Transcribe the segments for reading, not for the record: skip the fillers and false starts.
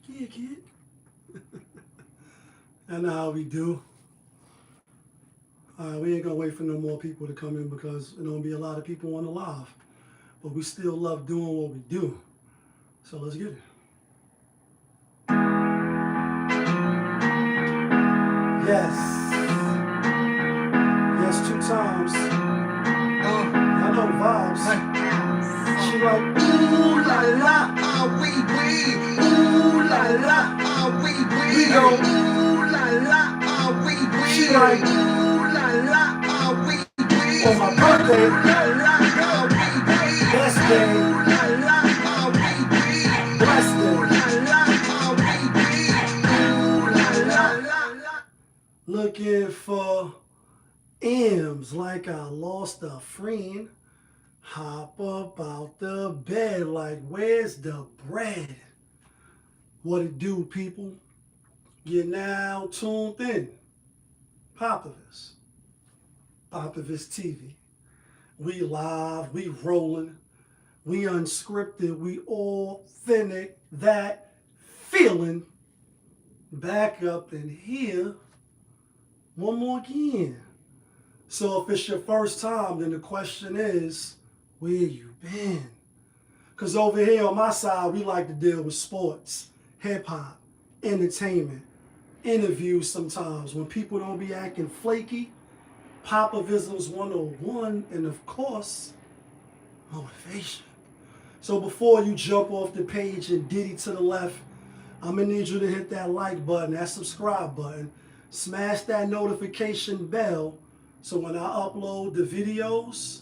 Yeah, kid. I know how we do. We ain't gonna wait for no more people to come in because there's gonna be a lot of people on the live. But we still love doing what we do. So let's get it. Yes. Yes, 2 times. I know the vibes. She like, ooh la la, ah wee wee. Ooh la la, ah wee wee. We go, ooh la la, ah wee wee. She like, ooh la la, ah wee wee. On my birthday, ooh la la, ah wee wee. Best day, ooh la la, ah wee wee. Blessed day, ooh la la, ah wee wee. Ooh la la. Looking for M's like I lost a friend. Hop up out the bed like, where's the bread? What it do, people? You're now tuned in. Popovich. Popovich TV. We live, we rolling, we unscripted, we authentic, that feeling. Back up in here one more again. So if it's your first time, then the question is, where you been? Because over here on my side, we like to deal with sports, hip-hop, entertainment, interviews sometimes. When people don't be acting flaky, Popovisms 101, and of course, motivation. So before you jump off the page and diddy to the left, I'm going to need you to hit that like button, that subscribe button, smash that notification bell, so when I upload the videos,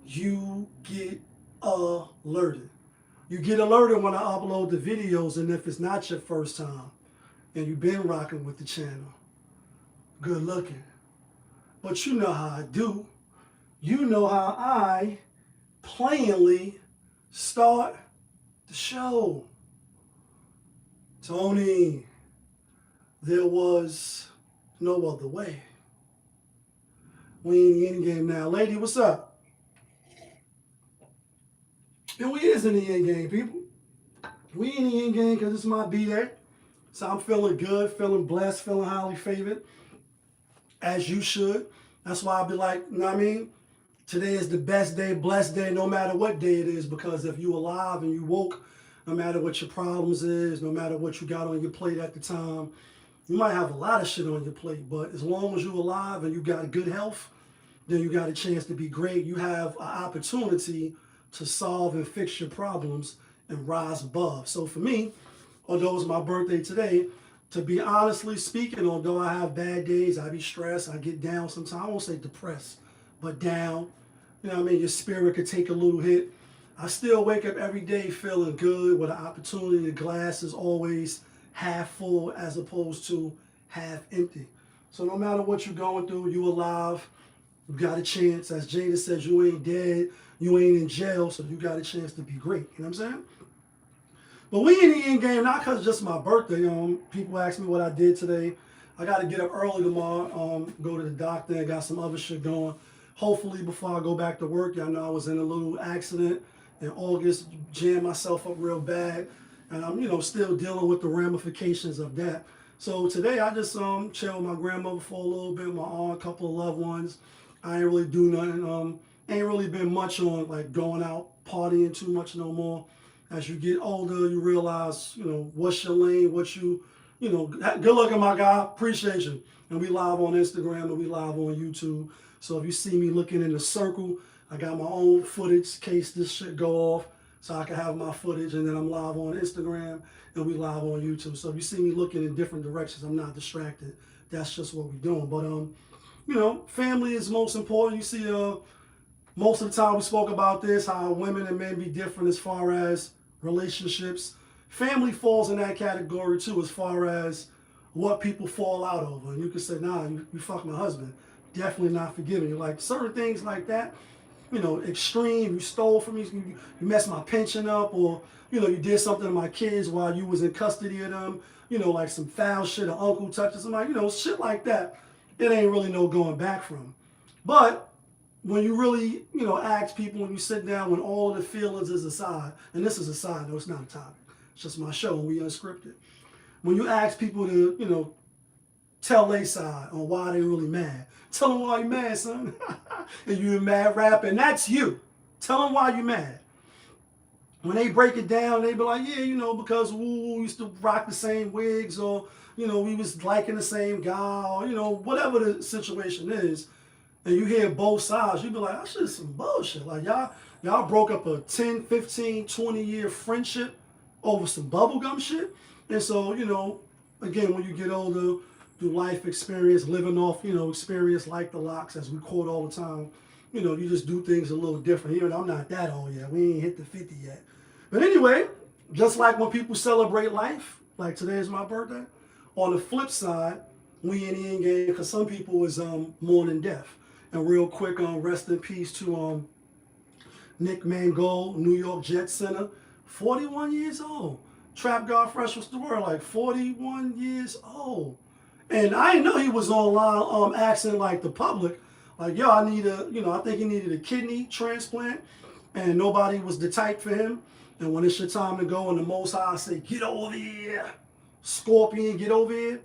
you get alerted. You get alerted when I upload the videos, and if it's not your first time and you've been rocking with the channel, good looking. But you know how I do. You know how I plainly start the show. Tony, there was no other way. We in the end game now. Lady, what's up? And we is in the end game, people. We in the end game because it's my BdaY. So I'm feeling good, feeling blessed, feeling highly favored. As you should. That's why I'll be like, you know what I mean? Today is the best day, blessed day, no matter what day it is. Because if you alive and you woke, no matter what your problems is, no matter what you got on your plate at the time, you might have a lot of shit on your plate. But as long as you're alive and you got good health, then you got a chance to be great. You have an opportunity to solve and fix your problems and rise above. So for me, although it's my birthday today, to be honestly speaking, although I have bad days, I be stressed, I get down sometimes. I won't say depressed, but down. You know what I mean? Your spirit could take a little hit. I still wake up every day feeling good with an opportunity. The glass is always half full as opposed to half empty. So no matter what you're going through, you alive. You got a chance. As Jada says, you ain't dead, you ain't in jail, so you got a chance to be great. You know what I'm saying? But we in the end game, not because it's just my birthday. People ask me what I did today. I got to get up early tomorrow, go to the doctor, and got some other shit going. Hopefully, before I go back to work, y'all know I was in a little accident in August, jammed myself up real bad, and I'm, still dealing with the ramifications of that. So today, I just chill with my grandmother for a little bit, my aunt, a couple of loved ones. I ain't really do nothing. Ain't really been much on like going out partying too much no more. As you get older, you realize, what's your lane, good looking, my guy, appreciate you. And we live on Instagram and we live on YouTube. So if you see me looking in the circle, I got my own footage in case this shit go off, so I can have my footage, and then I'm live on Instagram and we live on YouTube. So if you see me looking in different directions, I'm not distracted. That's just what we're doing. But family is most important. You see, most of the time we spoke about this, how women and men be different as far as relationships. Family falls in that category too, as far as what people fall out over. And you can say, nah, you fuck my husband. Definitely not forgiving you. Like certain things like that, extreme, you stole from me, you messed my pension up, or, you did something to my kids while you was in custody of them, like some foul shit, an uncle touched somebody, shit like that. It ain't really no going back from. But when you really, ask people, when you sit down, when all of the feelings is aside, and this is aside, no, it's not a topic. It's just my show and we unscripted. When you ask people to, tell their side on why they really mad, tell them why you mad, son. And you a mad rapper, and that's you. Tell them why you mad. When they break it down, they be like, yeah, because we used to rock the same wigs, or, we was liking the same guy, or, whatever the situation is. And you hear both sides, you be like, that shit is some bullshit. Like, y'all broke up a 10, 15, 20-year friendship over some bubblegum shit. And so, again, when you get older, through life experience, living off, experience like the locks, as we quote all the time, you just do things a little different. Even I'm not that old yet. We ain't hit the 50 yet. But anyway, just like when people celebrate life, like today is my birthday, on the flip side, we in the end game, because some people is mourning death. And real quick, rest in peace to Nick Mangold, New York Jets center, 41 years old. Trap God Fresh was the word, like 41 years old. And I didn't know he was online asking like the public, like, yo, I need I think he needed a kidney transplant, and nobody was the type for him. And when it's your time to go, and the Most High say, get over here, Scorpion, get over here.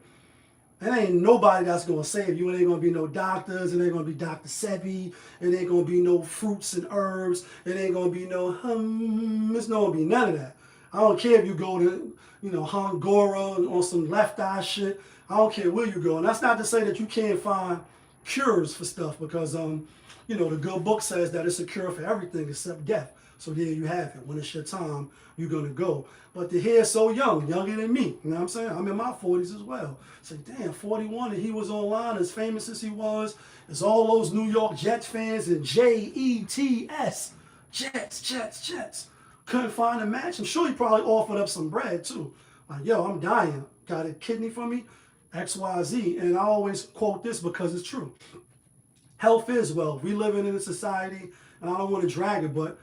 And ain't nobody that's going to save you. It ain't going to be no doctors. It ain't going to be Dr. Sebi. It ain't going to be no fruits and herbs. It ain't going to be no It's not going to be none of that. I don't care if you go to, Hongora on some left eye shit. I don't care where you go. And that's not to say that you can't find cures for stuff, because, the good book says that it's a cure for everything except death. So there you have it. When it's your time, you're going to go. But the hair so young, younger than me. You know what I'm saying? I'm in my 40s as well. Say, damn, 41, and he was online as famous as he was. There's all those New York Jets fans and Jets. Jets. Couldn't find a match. I'm sure he probably offered up some bread too. Like, yo, I'm dying. Got a kidney for me? XYZ. And I always quote this because it's true. Health is wealth. We living in a society, and I don't want to drag it, but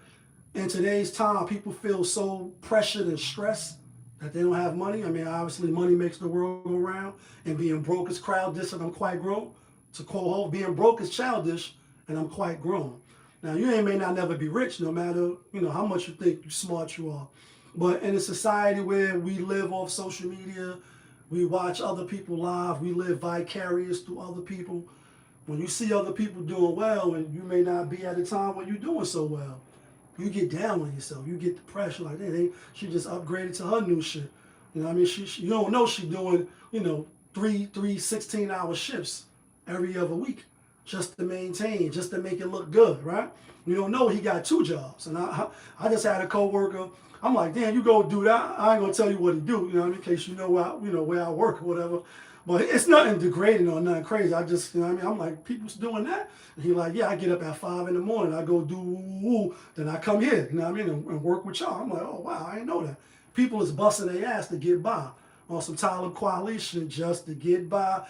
in today's time, people feel so pressured and stressed that they don't have money. I mean, obviously, money makes the world go round, and being broke is childish, and I'm quite grown. To quote Hope, being broke is childish, and I'm quite grown. Now, you may not never be rich, no matter how much you think you smart you are. But in a society where we live off social media, we watch other people live, we live vicarious through other people. When you see other people doing well, and you may not be at a time when you're doing so well, you get down on yourself. You get depressed. You're like, hey, she just upgraded to her new shit. You know what I mean? You don't know she doing, three 16-hour shifts every other week just to maintain, just to make it look good, right? You don't know he got 2 jobs. And I just had a coworker. I'm like, damn, you go do that. I ain't gonna tell you what he do, in case you know where I work or whatever. But it's nothing degrading or nothing crazy. I just, I'm like, people's doing that. And he like, yeah, I get up at 5 in the morning. I go do, then I come here, and work with y'all. I'm like, oh, wow, I didn't know that. People is busting their ass to get by on some Tyler Coalition, just to get by.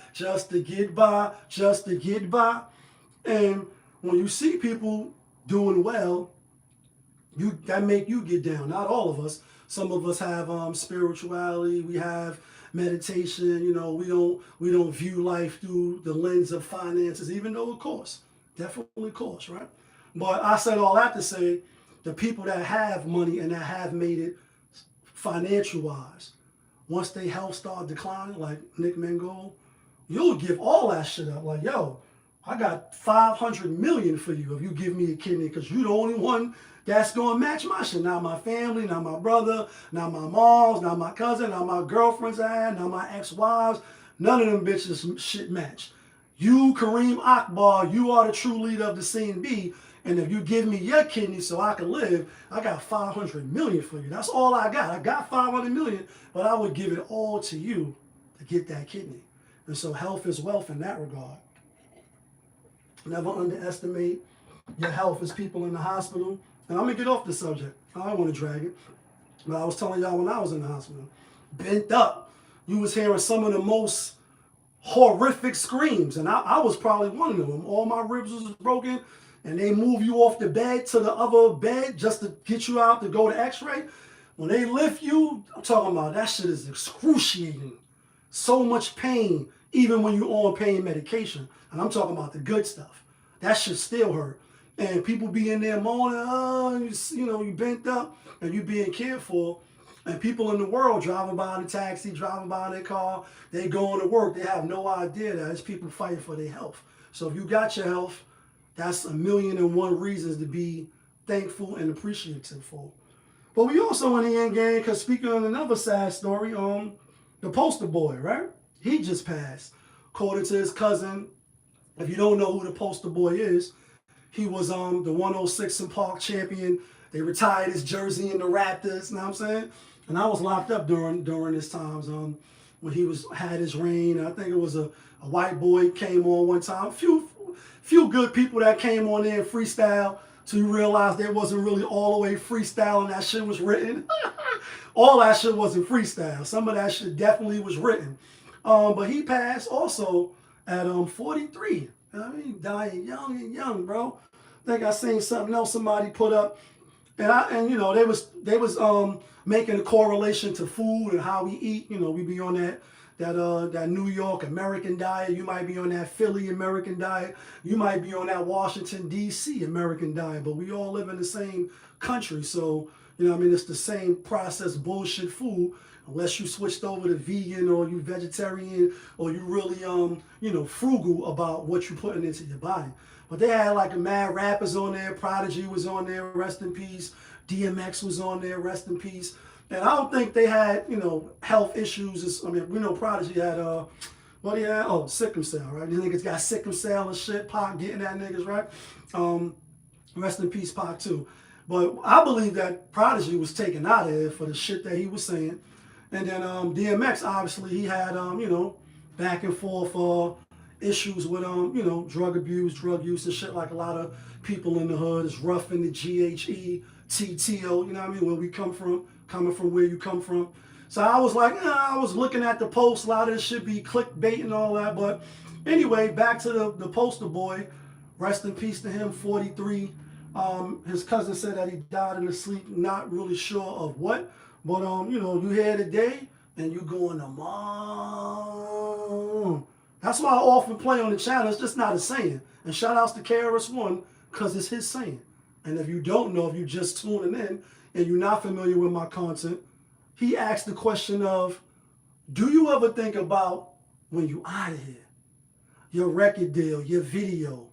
And when you see people doing well, that make you get down. Not all of us. Some of us have spirituality. We have meditation. We don't view life through the lens of finances, even though it costs. Definitely costs, right? But I said all that to say, the people that have money and that have made it financial-wise, once their health start declining, like Nick Mangold, you'll give all that shit up. Like, yo, I got $500 million for you if you give me a kidney, because you're the only one that's going to match my shit. Not my family, not my brother, not my moms, not my cousin, not my girlfriends I had, not my ex-wives. None of them bitches shit match. You, Kareem Akbar, you are the true leader of the CNB. And if you give me your kidney so I can live, I got $500 million for you. That's all I got. I got $500 million, but I would give it all to you to get that kidney. And so health is wealth in that regard. Never underestimate your health as people in the hospital. And I'm going to get off the subject. I don't want to drag it. But I was telling y'all when I was in the hospital, bent up, you was hearing some of the most horrific screams. And I was probably one of them. All my ribs was broken. And they move you off the bed to the other bed just to get you out to go to x-ray. When they lift you, I'm talking about that shit is excruciating. So much pain, even when you're on pain medication. And I'm talking about the good stuff. That shit still hurt. And people be in there moaning, oh, you bent up, and you being cared for. And people in the world driving by in a taxi, driving by in their car, they going to work. They have no idea that it's people fighting for their health. So if you got your health, that's 1,000,001 reasons to be thankful and appreciative for. But we also in the end game, because speaking on another sad story, the poster boy, right? He just passed. According to his cousin, if you don't know who the poster boy is, he was the 106 and Park champion. They retired his jersey in the Raptors, you know what I'm saying? And I was locked up during his times when he had his reign. I think it was a white boy came on one time. Few good people that came on there and freestyle. So you realize they wasn't really all the way freestyling. That shit was written. All that shit wasn't freestyle. Some of that shit definitely was written. But he passed also at 43. I mean, dying young, bro. I think I seen something else somebody put up, and you know they was making a correlation to food and how we eat. You know, we be on that New York American diet. You might be on that Philly American diet. You might be on that Washington D.C. American diet. But we all live in the same country, so you know what I mean, it's the same processed bullshit food. Unless you switched over to vegan or you vegetarian or you really you know, frugal about what you're putting into your body. But they had like a mad rappers on there. Prodigy was on there, rest in peace. DMX was on there, rest in peace. And I don't think they had, you know, health issues. I mean, we know Prodigy had what do you have? Oh, sickle cell, right? These niggas got sickle cell and shit. Pac getting at niggas, right? Rest in peace, Pac too. But I believe that Prodigy was taken out of there for the shit that he was saying. And then DMX, obviously, he had, you know, back and forth issues with, you know, drug abuse, drug use and shit like a lot of people in the hood. It's rough in the GHE, TTO, you know what I mean, where we come from, coming from where you come from. So I was like, I was looking at the post, a lot of this should be clickbait and all that. But anyway, back to the poster boy, rest in peace to him, 43. His cousin said that he died in his sleep, not really sure of what. But, you know, you here today and you going to mom. That's why I often play on the channel. It's just not a saying. And shout outs to KRS-One because it's his saying. And if you don't know, if you're just tuning in and you're not familiar with my content, he asked the question of, do you ever think about when you out of here? Your record deal, your video,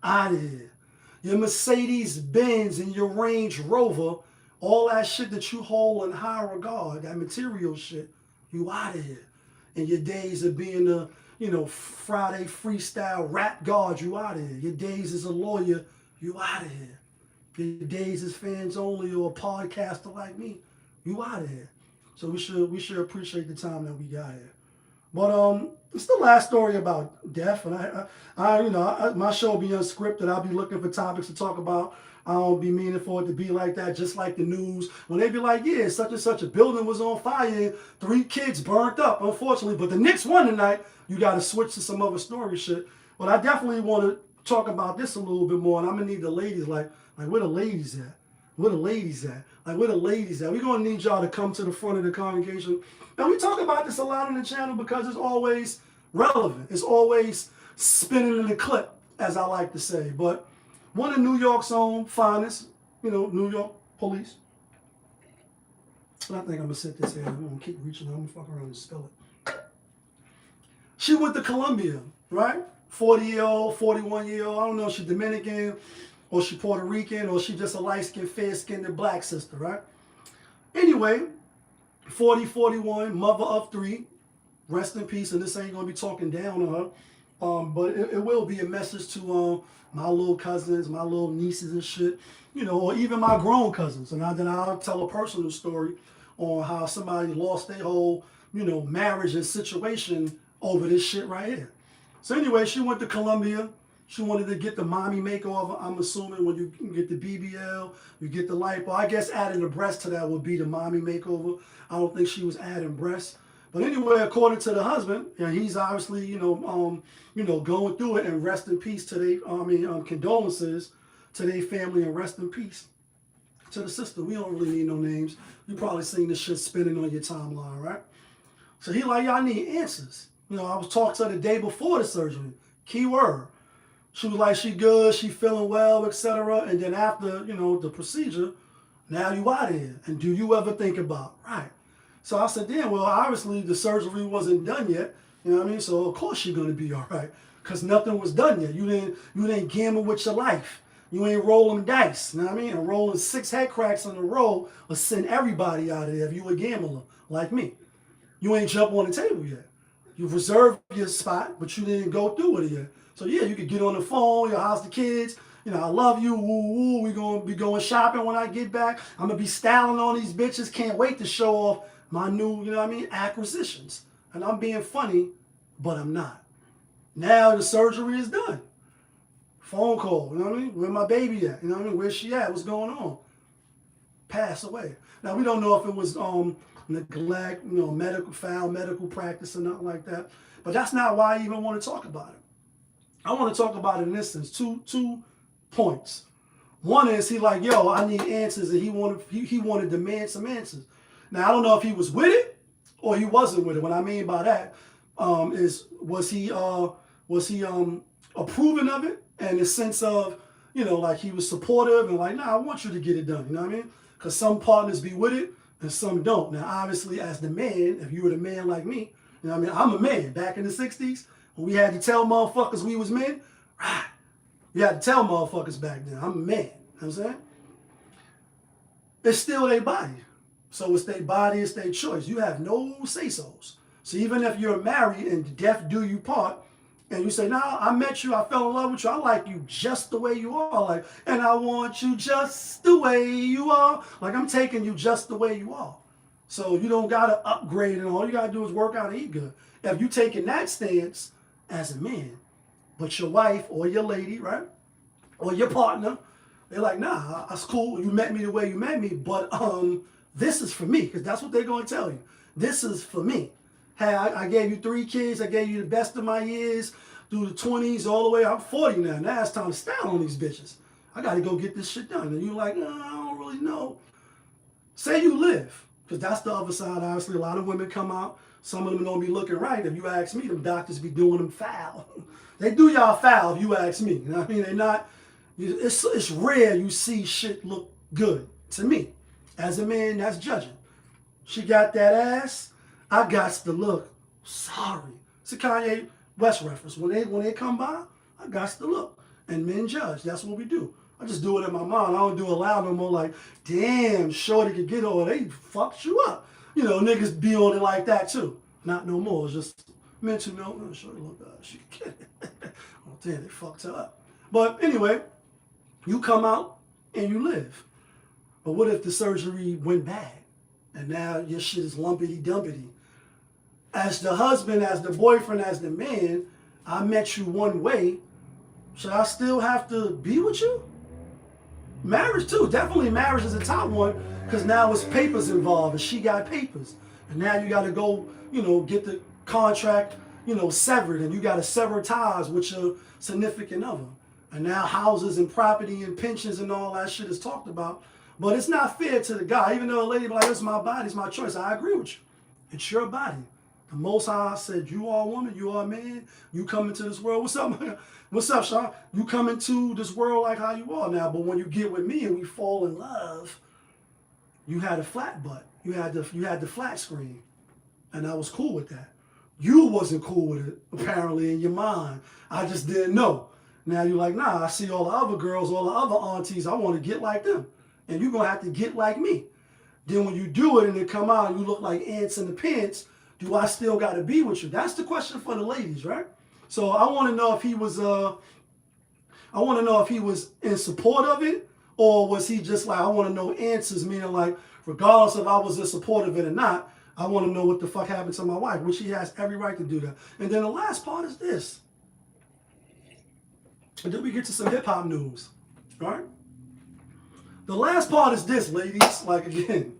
out of here. Your Mercedes Benz and your Range Rover, all that shit that you hold in high regard, that material shit, you out of here. And your days of being a, you know, Friday freestyle rap god, you out of here. Your days as a lawyer, you out of here. Your days as fans only or a podcaster like me, you out of here. So we should appreciate the time that we got here. But it's the last story about death, and I you know, my show be unscripted. I'll be looking for topics to talk about. I don't be meaning for it to be like that, just like the news. When they be like, yeah, such and such a building was on fire and 3 kids burnt up, unfortunately. But the Knicks won tonight. You got to switch to some other story shit. But I definitely want to talk about this a little bit more. And I'm going to need the ladies, like where the ladies at? Where the ladies at? Like, where the ladies at? We're going to need y'all to come to the front of the congregation. And we talk about this a lot on the channel because it's always relevant. It's always spinning in the clip, as I like to say. But one of New York's own finest, you know, New York police. And I think I'm going to sit this here. I'm going to keep reaching. I'm going to fuck around and spill it. She went to Colombia, right? 40-year-old, 41-year-old. I don't know if she's Dominican or she Puerto Rican or she just a light-skinned, fair-skinned black sister, right? Anyway, 40, 41, mother of 3. Rest in peace. And this ain't going to be talking down on her. But it will be a message to my little cousins, my little nieces and shit, you know, or even my grown cousins. And then I'll tell a personal story on how somebody lost their whole, you know, marriage and situation over this shit right here. So anyway, she went to Colombia. She wanted to get the mommy makeover. I'm assuming when you get the BBL, you get the lipo. I guess adding the breast to that would be the mommy makeover. I don't think she was adding breasts. But anyway, according to the husband, yeah, he's obviously, you know, going through it, and rest in peace to they, condolences to their family, and rest in peace to the sister. We don't really need no names. You probably seen this shit spinning on your timeline, right? So he like, y'all need answers. You know, I was talking to her the day before the surgery. Key word. She was like, she good, she feeling well, etc. And then after, you know, the procedure, now you out of here. And do you ever think about, right, So I said, damn, well, obviously the surgery wasn't done yet. You know what I mean? So of course you're gonna be all right, cause nothing was done yet. You didn't gamble with your life. You ain't rolling dice. You know what I mean? And rolling 6 head cracks in a row will send everybody out of there if you a gambler like me. You ain't jump on the table yet. You've reserved your spot, but you didn't go through with it yet. So yeah, you could get on the phone, how's the kids? You know, I love you, woo woo. We gonna be going shopping when I get back. I'm gonna be styling on these bitches. Can't wait to show off my new, you know what I mean, acquisitions. And I'm being funny, but I'm not. Now the surgery is done. Phone call, you know what I mean? Where my baby at? You know what I mean? Where's she at? What's going on? Pass away. Now we don't know if it was neglect, you know, foul medical practice or nothing like that. But that's not why I even want to talk about it. I want to talk about it in this instance. Two points. One is he like, yo, I need answers, and he wanted to demand some answers. Now I don't know if he was with it or he wasn't with it. What I mean by that is was he approving of it, and the sense of, you know, like he was supportive and like, nah, I want you to get it done. You know what I mean? Because some partners be with it and some don't. Now, obviously, as the man, if you were the man like me, you know what I mean? I'm a man. Back in the 60s, when we had to tell motherfuckers we was men, right? You had to tell motherfuckers back then, I'm a man. You know what I'm saying? It's still their body. So it's their body, it's their choice. You have no say-sos. So even if you're married and death do you part, and you say, nah, I met you, I fell in love with you, I like you just the way you are, like, and I want you just the way you are. Like, I'm taking you just the way you are. So you don't gotta upgrade, and all you gotta do is work out and eat good. If you taking that stance as a man, but your wife or your lady, right, or your partner, they're like, nah, that's cool, you met me the way you met me, but this is for me, because that's what they're gonna tell you. This is for me. Hey, I gave you 3 kids. I gave you the best of my years through the 20s all the way. I'm 40 now. Now it's time to style on these bitches. I got to go get this shit done. And you're like, I don't really know. Say you live, because that's the other side. Obviously, a lot of women come out. Some of them don't be looking right. If you ask me, them doctors be doing them foul. They do y'all foul if you ask me. You know what I mean? They're not. It's rare you see shit look good to me. As a man, that's judging. She got that ass. I got to look sorry. It's a Kanye West reference. When they come by, I got to look. And men judge. That's what we do. I just do it in my mind. I don't do it loud no more like, damn, shorty could get on. They fucked you up. You know, niggas be on it like that too. Not no more. It's just mental. No, shorty look good. She can get it. Oh, damn, they fucked her up. But anyway, you come out and you live. But what if the surgery went bad? And now your shit is lumpity-dumpity. As the husband, as the boyfriend, as the man, I met you one way. Should I still have to be with you? Marriage too. Definitely marriage is a top one, because now it's papers involved and she got papers. And now you got to go, you know, get the contract, you know, severed, and you got to sever ties with your significant other. And now houses and property and pensions and all that shit is talked about. But it's not fair to the guy, even though a lady be like, it's my body, it's my choice. I agree with you. It's your body. The Most High said, you are a woman, you are a man, you come into this world. What's up, man? What's up, Sean? You come into this world like how you are now, but when you get with me and we fall in love, you had a flat butt. You had the flat screen. And I was cool with that. You wasn't cool with it, apparently, in your mind. I just didn't know. Now you're like, nah, I see all the other girls, all the other aunties, I want to get like them. And you're going to have to get like me. Then when you do it and it come out and you look like ants in the pants, do I still got to be with you? That's the question for the ladies, right? So I want to know if he was in support of it, or was he just like, I want to know answers, meaning like, regardless if I was in support of it or not, I want to know what the fuck happened to my wife, which he has every right to do that. And then the last part is this. And then we get to some hip-hop news, right? The last part is this, ladies. Like, again,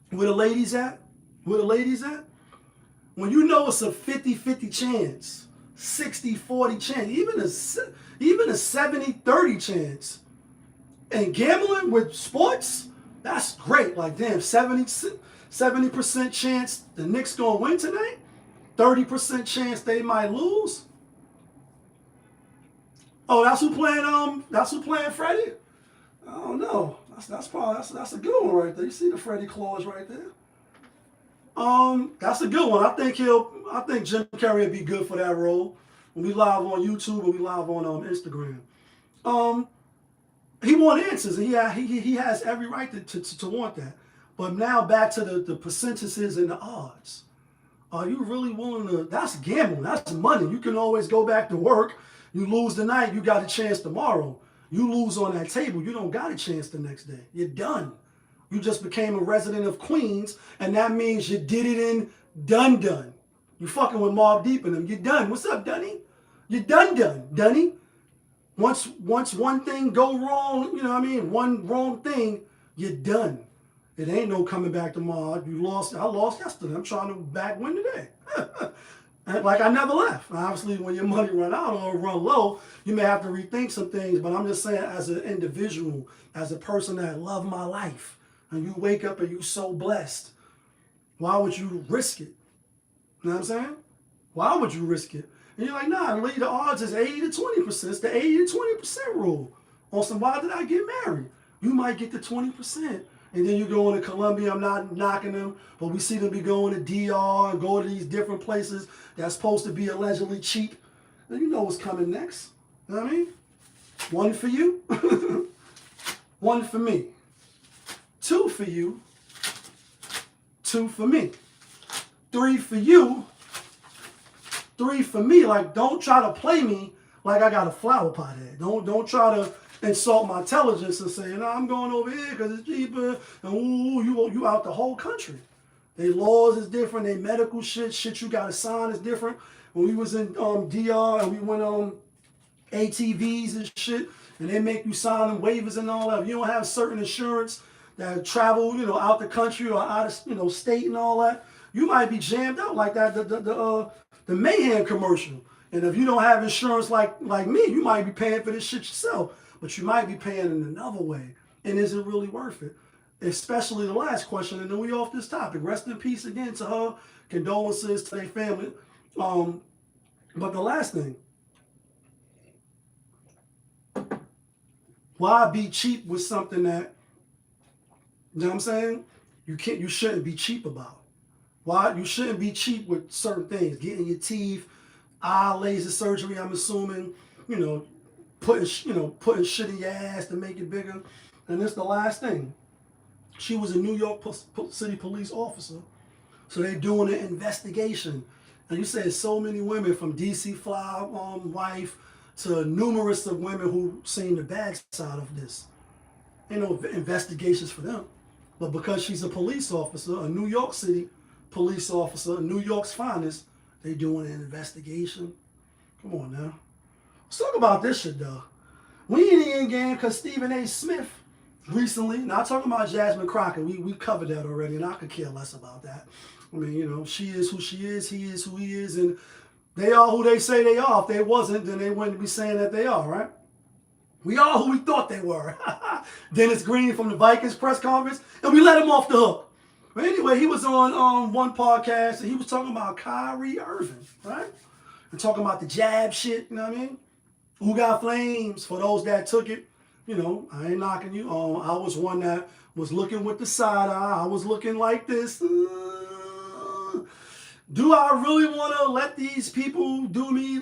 where the ladies at? Where the ladies at? When you know it's a 50-50 chance, 60-40 chance, even a 70-30 chance, and gambling with sports, that's great. Like, damn, 70% chance the Knicks gonna win tonight, 30% chance they might lose. Oh, that's who playing Freddie? I don't know. That's a good one right there. You see the Freddie clause right there? That's a good one. I think Jim Carrey would be good for that role. When we live on YouTube and we live on Instagram. He want answers, and he has every right to want that. But now back to the percentages and the odds. Are you really willing to? That's gambling. That's money. You can always go back to work. You lose tonight, you got a chance tomorrow. You lose on that table, you don't got a chance the next day. You're done. You just became a resident of Queens, and that means you did it in done. You fucking with Mobb Deep in them. You're done. What's up, Dunny? You're done, Dunny. Once one thing go wrong, you know what I mean? One wrong thing, you're done. It ain't no coming back tomorrow. You lost. I lost yesterday. I'm trying to back win today. Like I never left. Obviously, when your money run out or run low, you may have to rethink some things. But I'm just saying, as an individual, as a person that love my life, and you wake up and you so blessed, why would you risk it? You know what I'm saying? Why would you risk it? And you're like, nah, the odds is 80 to 20%. It's the 80 to 20% rule. On some, why did I get married? You might get the 20%. And then you go into Colombia, I'm not knocking them, but we see them be going to DR and go to these different places that's supposed to be allegedly cheap. And you know what's coming next. You know what I mean? One for you, one for me. Two for you, two for me. Three for you, three for me. Like, don't try to play me like I got a flower pot head. Don't try to insult my intelligence and say, no, I'm going over here because it's cheaper. And ooh, you out the whole country. Their laws is different. Their medical shit you got to sign is different. When we was in DR and we went on ATVs and shit, and they make you sign them waivers and all that. If you don't have certain insurance that travel, out the country or out of, state and all that, you might be jammed out like that. The Mayhem commercial. And if you don't have insurance like me, you might be paying for this shit yourself. But you might be paying in another way. And is it really worth it? Especially the last question, and then we off this topic. Rest in peace again to her. Condolences to their family. But the last thing. Why be cheap with something that, you know what I'm saying? You shouldn't be cheap about. Why? You shouldn't be cheap with certain things. Getting your teeth, eye laser surgery, I'm assuming, putting shit in your ass to make it bigger. And this the last thing. She was a New York City police officer. So they're doing an investigation. And you said so many women, from DC Fly wife to numerous of women who seen the bad side of this. Ain't no investigations for them. But because she's a police officer, a New York City police officer, New York's finest, they doing an investigation. Come on now. Let's talk about this shit though. We ain't in game because Stephen A. Smith recently, not talking about Jasmine Crockett, we covered that already, and I could care less about that. I mean, she is who she is, he is who he is, and they are who they say they are. If they wasn't, then they wouldn't be saying that they are, right? We are who we thought they were. Dennis Green from the Vikings press conference, and we let him off the hook. But anyway, he was on one podcast, and he was talking about Kyrie Irving, right? And talking about the jab shit, you know what I mean? Who got flames? For those that took it, I ain't knocking you. I was one that was looking with the side eye. I was looking like this. Do I really want to let these people do me,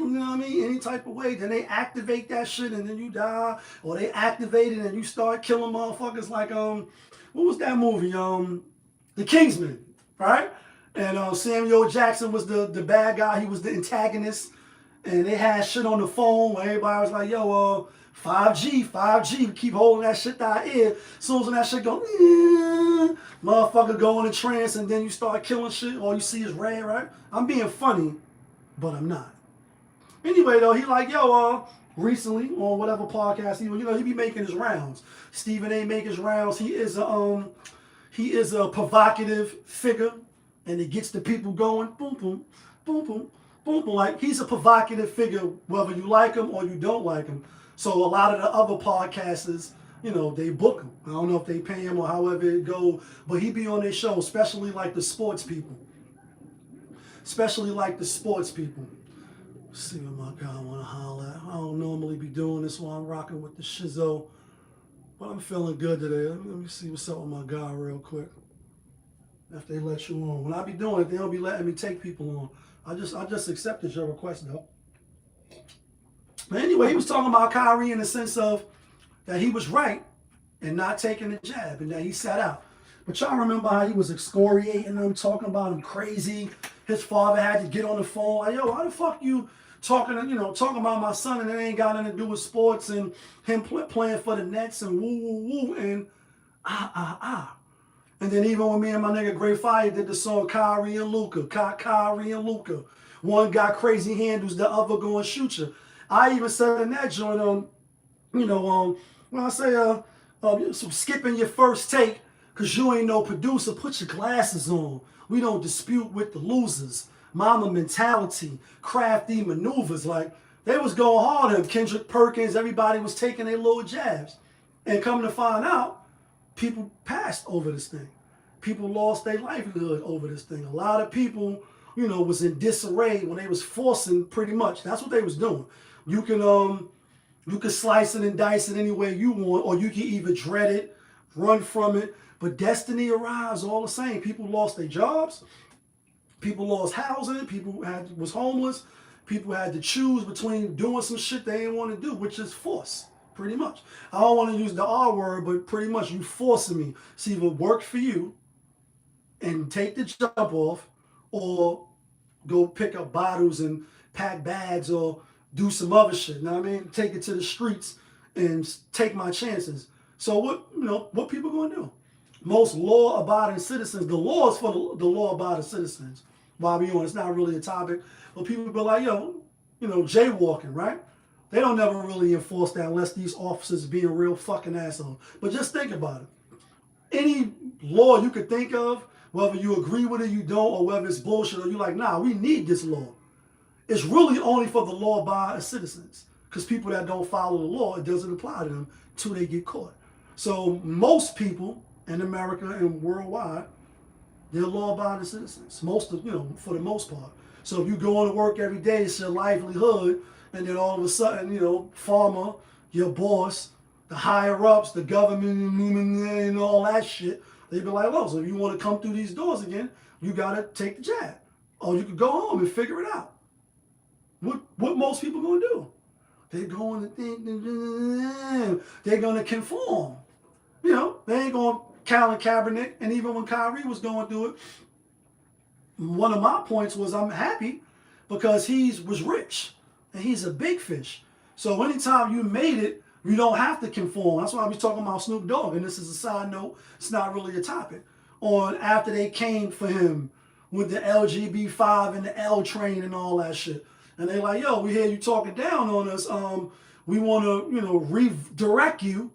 any type of way? Then they activate that shit and then you die. Or they activate it and you start killing motherfuckers like, what was that movie? The Kingsman, right? And Samuel Jackson was the bad guy. He was the antagonist. And they had shit on the phone where everybody was like, yo, 5G, keep holding that shit to our ear. As soon as that shit go, motherfucker go in a trance and then you start killing shit. All you see is red, right? I'm being funny, but I'm not. Anyway, though, he like, recently on whatever podcast he be making his rounds. Stephen A. make his rounds. He is a provocative figure, and it gets the people going. Boom, boom, boom, boom, boom, boom. Like, he's a provocative figure, whether you like him or you don't like him. So a lot of the other podcasters, they book him. I don't know if they pay him or however it go, but he be on their show, especially like the sports people. Let's see what my guy want to holler at. I don't normally be doing this while I'm rocking with the shizzo, but I'm feeling good today. Let me see what's up with my guy real quick. if they let you on. When I be doing it, they don't be letting me take people on. I just accepted your request though. But anyway, he was talking about Kyrie in the sense of that he was right in not taking the jab and that he sat out. But y'all remember how he was excoriating them, talking about him crazy. His father had to get on the phone. Like, yo, why the fuck you talking about my son and it ain't got nothing to do with sports and him playing for the Nets and woo, woo, woo, and ah. And then even when me and my nigga Great Fire did the song Kyrie and Luka, Kyrie and Luka. One got crazy handles, the other going shoot you. I even said in that joint, when I say so skipping your first take because you ain't no producer, put your glasses on. We don't dispute with the losers. Mama mentality, crafty maneuvers. Like, they was going hard at him. Kendrick Perkins, everybody was taking their little jabs. And coming to find out, people passed over this thing. People lost their livelihood over this thing. A lot of people, was in disarray when they was forcing pretty much. That's what they was doing. You can slice it and dice it any way you want, or you can either dread it, run from it. But destiny arrives all the same. People lost their jobs. People lost housing. People was homeless. People had to choose between doing some shit they didn't want to do, which is force, pretty much. I don't want to use the R word, but pretty much you forcing me. It's either work for you and take the jump off, or go pick up bottles and pack bags or do some other shit. You know what I mean? Take it to the streets and take my chances. So what people gonna do? Most law-abiding citizens, the law is for the law-abiding citizens. While we on, it's not really a topic, but people be like, jaywalking, right? They don't never really enforce that unless these officers being real fucking assholes. But just think about it. Any law you could think of, whether you agree with it, you don't, or whether it's bullshit, or you're like, nah, we need this law. It's really only for the law-abiding citizens. Because people that don't follow the law, it doesn't apply to them until they get caught. So most people in America and worldwide, they're law-abiding citizens. For the most part. So if you go to work every day, it's your livelihood, and then all of a sudden, farmer, your boss, the higher-ups, the government, and all that shit, they be like, so if you want to come through these doors again, you got to take the jab. Or you could go home and figure it out. What most people going to do? They're going to think, they're going to conform. They ain't going to Colin Kaepernick. And even when Kyrie was going through it, one of my points was I'm happy because he was rich and he's a big fish. So anytime you made it, you don't have to conform. That's why I was talking about Snoop Dogg, and this is a side note. It's not really a topic. After they came for him with the LGB5 and the L train and all that shit. And they like, yo, we hear you talking down on us. We want to, redirect you,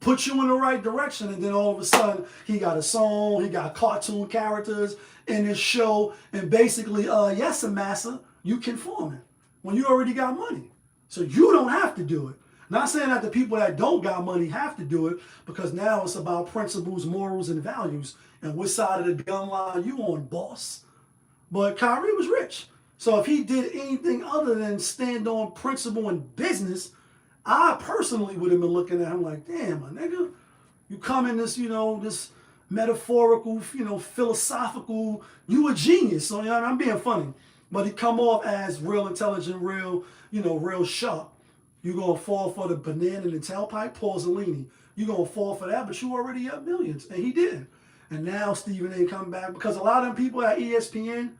put you in the right direction. And then all of a sudden, he got a song, he got cartoon characters in his show. And basically, yes, massa, you conforming when you already got money. So you don't have to do it. Not saying that the people that don't got money have to do it, because now it's about principles, morals, and values. And which side of the gun line you on, boss? But Kyrie was rich. So if he did anything other than stand on principle and business, I personally would have been looking at him like, damn, my nigga, you come in this, this metaphorical, philosophical, you a genius. So I'm being funny. But he come off as real intelligent, real sharp. You're going to fall for the banana and the tailpipe, Pausellini. You're going to fall for that, but you already up millions. And he did. And now Stephen ain't coming back because a lot of them people at ESPN,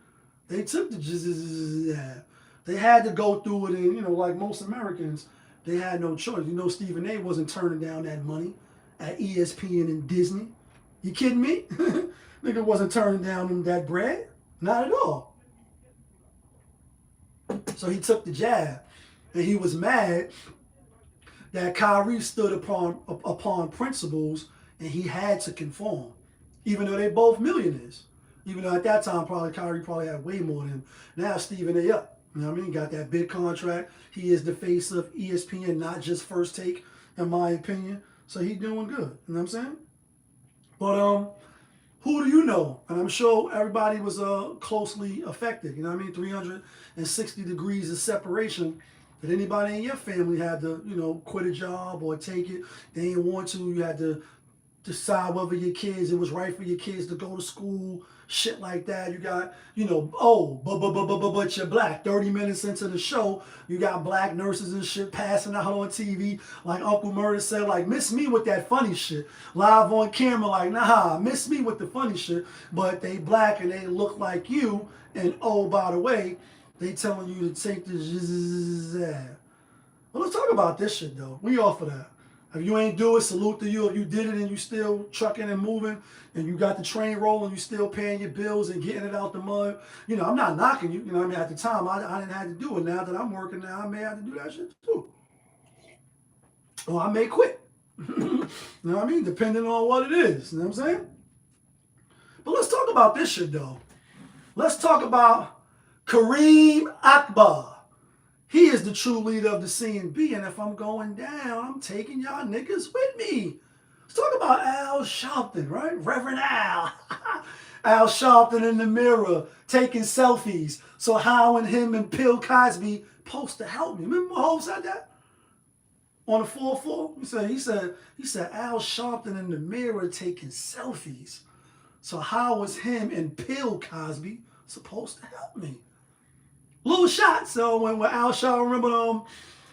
they took the they had to go through it, and like most Americans, they had no choice. Stephen A wasn't turning down that money at ESPN and Disney. You kidding me? Nigga wasn't turning down that bread. Not at all. So he took the jab, and he was mad that Kyrie stood upon principles, and he had to conform, even though they both millionaires. Even though at that time, Kyrie probably had way more than him. Now Stephen A up. You know what I mean? Got that big contract. He is the face of ESPN, not just First Take, in my opinion. So he doing good. You know what I'm saying? But who do you know? And I'm sure everybody was closely affected. You know what I mean? 360 degrees of separation. Did anybody in your family had to, quit a job or take it? They didn't want to. You had to decide whether your kids, it was right for your kids to go to school, shit like that. You got, you know, oh, but you're black. 30 minutes into the show, you got black nurses and shit passing out on TV, like Uncle Murder said, like, miss me with that funny shit. Live on camera, like, nah, miss me with the funny shit, but they black and they look like you, and oh, by the way, they telling you to take the. Well, let's talk about this shit, though. We all for that. If you ain't do it, salute to you. If you did it and you still trucking and moving and you got the train rolling, you still paying your bills and getting it out the mud. You know, I'm not knocking you. You know what I mean? At the time, I didn't have to do it. Now that I'm working now, I may have to do that shit too. Or I may quit. You know what I mean? Depending on what it is. You know what I'm saying? But let's talk about this shit, though. Let's talk about Kareem Akbar. He is the true leader of the CNB, and if I'm going down, I'm taking y'all niggas with me. Let's talk about Al Sharpton, right? Reverend Al. Al Sharpton in the mirror, taking selfies. So how and him and Bill Cosby supposed to help me. Remember Hov said that? On the 4-4? He said Al Sharpton in the mirror taking selfies. So how was him and Bill Cosby supposed to help me? Little shot. So when Al Sharpton, remember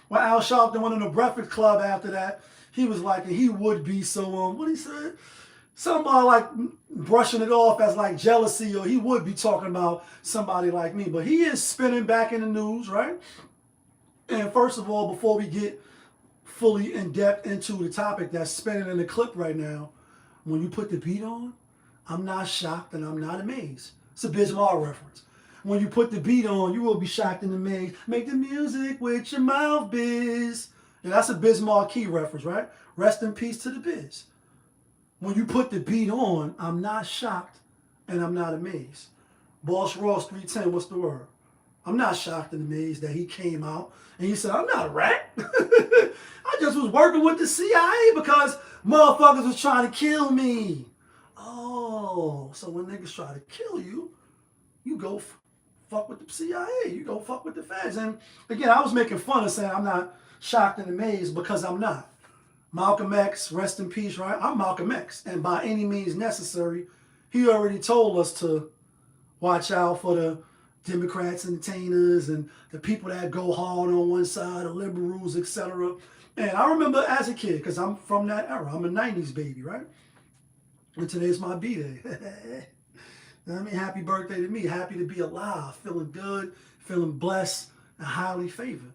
when Al Sharpton went in the Breakfast Club after that, he was like, and he would be so, what he said? Somebody like brushing it off as like jealousy, or he would be talking about somebody like me. But he is spinning back in the news, right? And first of all, before we get fully in depth into the topic that's spinning in the clip right now, when you put the beat on, I'm not shocked and I'm not amazed. It's a Bismarck reference. When you put the beat on, you will be shocked and amazed. Make the music with your mouth, Biz. And that's a Bismarck key reference, right? Rest in peace to the Biz. When you put the beat on, I'm not shocked and I'm not amazed. Boss Ross 310, what's the word? I'm not shocked and amazed that he came out and he said, I'm not a rat. I just was working with the CIA because motherfuckers was trying to kill me. Oh, so when niggas try to kill you, you go fuck with the CIA. You go fuck with the feds. And again, I was making fun of saying I'm not shocked and amazed because I'm not. Malcolm X, rest in peace, right? I'm Malcolm X. And by any means necessary, he already told us to watch out for the Democrats and entertainers and the people that go hard on one side, the liberals, etc. And I remember as a kid, because I'm from that era, I'm a 90s baby, right? And today's my BdaY. I mean, happy birthday to me. Happy to be alive, feeling good, feeling blessed, and highly favored.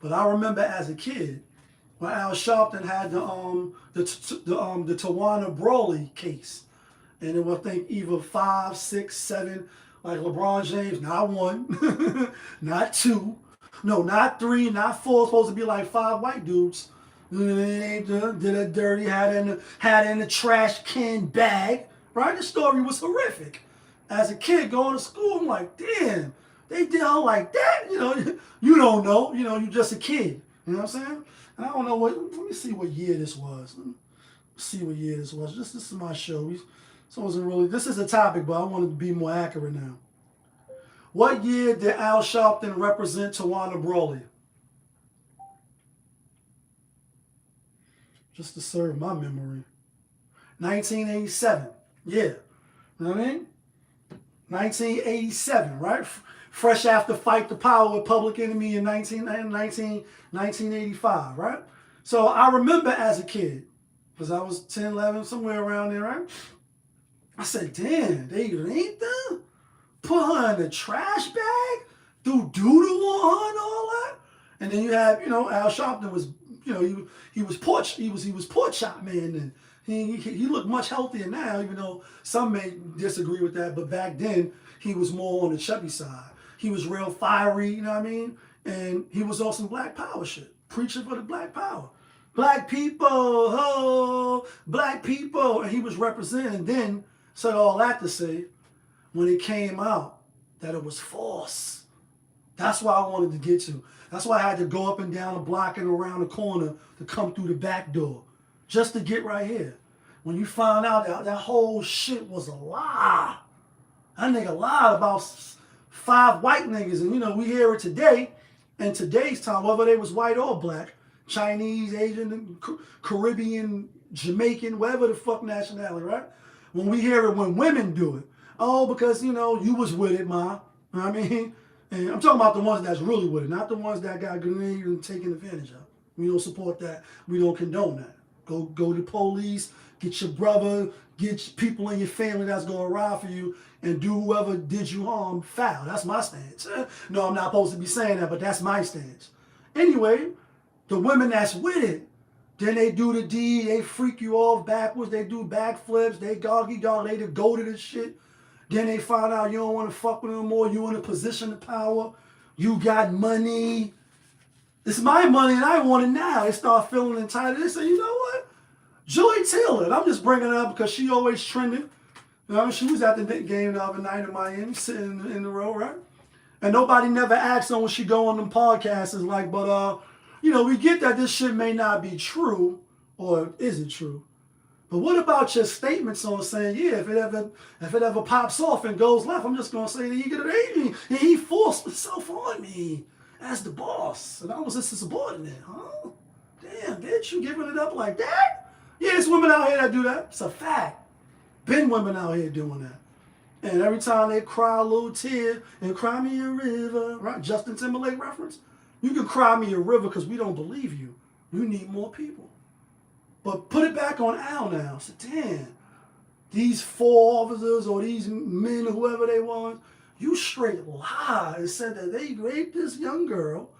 But I remember as a kid when Al Sharpton had the Tawana Brawley case, and it was, I think, either 5, 6, 7, like LeBron James, not 1, not 2, no, not 3, not 4. Supposed to be like 5 white dudes. Did it dirty, had it in the trash can bag. Right? The story was horrific. As a kid going to school, I'm like, damn, they did all like that. You know, you don't know. You know, you're just a kid. You know what I'm saying? And I don't know what. Let me see what year this was. Let me see what year this was. This is my show. This wasn't really. This is a topic, but I wanted to be more accurate now. What year did Al Sharpton represent Tawana Brawley? Just to serve my memory. 1987. Yeah. You know what I mean? 1987, right? Fresh after Fight the Power with Public Enemy in 1985, right? So I remember as a kid, because I was 10, 11, somewhere around there, right? I said, damn, they linked them? Put her in the trash bag? Do doodle on her and all that? And then you have, you know, Al Sharpton was, you know, he was pork chop man, and he looked much healthier now, even though some may disagree with that. But back then, he was more on the chubby side. He was real fiery, you know what I mean? And he was on some Black Power shit, preaching for the Black Power. Black people, oh, black people. And he was representing. Then said all that to say, when it came out, that it was false. That's what I wanted to get to. That's why I had to go up and down the block and around the corner to come through the back door. Just to get right here. When you found out that whole shit was a lie. That nigga lied about 5 white niggas. And you know, we hear it today, in today's time, whether they was white or black, Chinese, Asian, Caribbean, Jamaican, whatever the fuck nationality, right? When we hear it when women do it. Oh, because, you know, you was with it, ma. You know what I mean? And I'm talking about the ones that's really with it, not the ones that got grenades and taken advantage of. We don't support that. We don't condone that. Go to the police, get your brother, get people in your family that's going to ride for you, and do whoever did you harm foul. That's my stance. No, I'm not supposed to be saying that, but that's my stance. Anyway, the women that's with it, then they do the deed, they freak you off backwards, they do backflips, they goggy dog, they go to this shit. Then they find out you don't want to fuck with them more, you in a position of power, you got money. It's my money and I want it now. They start feeling entitled. They say, you know what? Joy Taylor. And I'm just bringing it up because she always trending. You know, she was at the game the other night in Miami, sitting in the row, right? And nobody never asks her when she go on them podcasts. It's like, but, you know, we get that this shit may not be true, or is it true? But what about your statements on saying, yeah, if it ever pops off and goes left, I'm just going to say that he get it. And he forced himself on me as the boss. And I was just a subordinate, huh? Damn, bitch, you giving it up like that? Yeah, there's women out here that do that. It's a fact. Been women out here doing that. And every time they cry a little tear and cry me a river, right? Justin Timberlake reference. You can cry me a river because we don't believe you. You need more people. But put it back on Al now. So damn, these 4 officers or these men or whoever they want, you straight lied and said that they raped this young girl,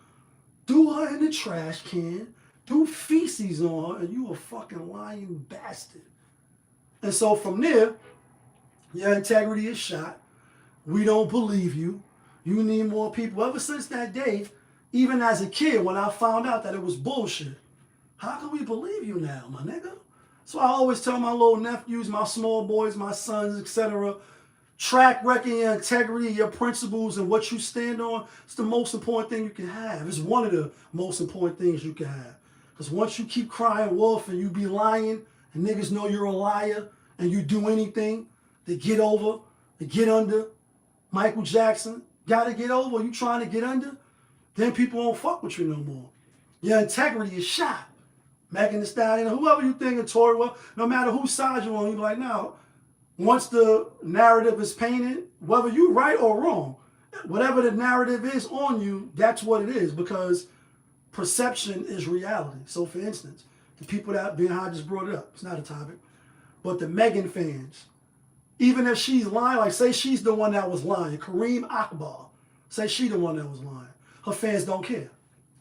threw her in the trash can, threw feces on her, and you a fucking lying bastard. And so from there, your integrity is shot. We don't believe you. You need more people. Ever since that day, even as a kid, when I found out that it was bullshit, how can we believe you now, my nigga? So I always tell my little nephews, my small boys, my sons, etc., track record, your integrity, your principles, and what you stand on, it's the most important thing you can have. It's one of the most important things you can have. Because once you keep crying wolf and you be lying, and niggas know you're a liar, and you do anything to get over, to get under, Michael Jackson, gotta get over, you trying to get under, then people won't fuck with you no more. Your integrity is shot. Megan Thee Stallion, whoever you think of Tory, well, no matter whose side you're on, you're like, no. Once the narrative is painted, whether you're right or wrong, whatever the narrative is on you, that's what it is, because perception is reality. So, for instance, the people that Ben Hodges brought it up, it's not a topic, but the Megan fans, even if she's lying, like say she's the one that was lying, Kareem Akbar, say she the one that was lying, her fans don't care.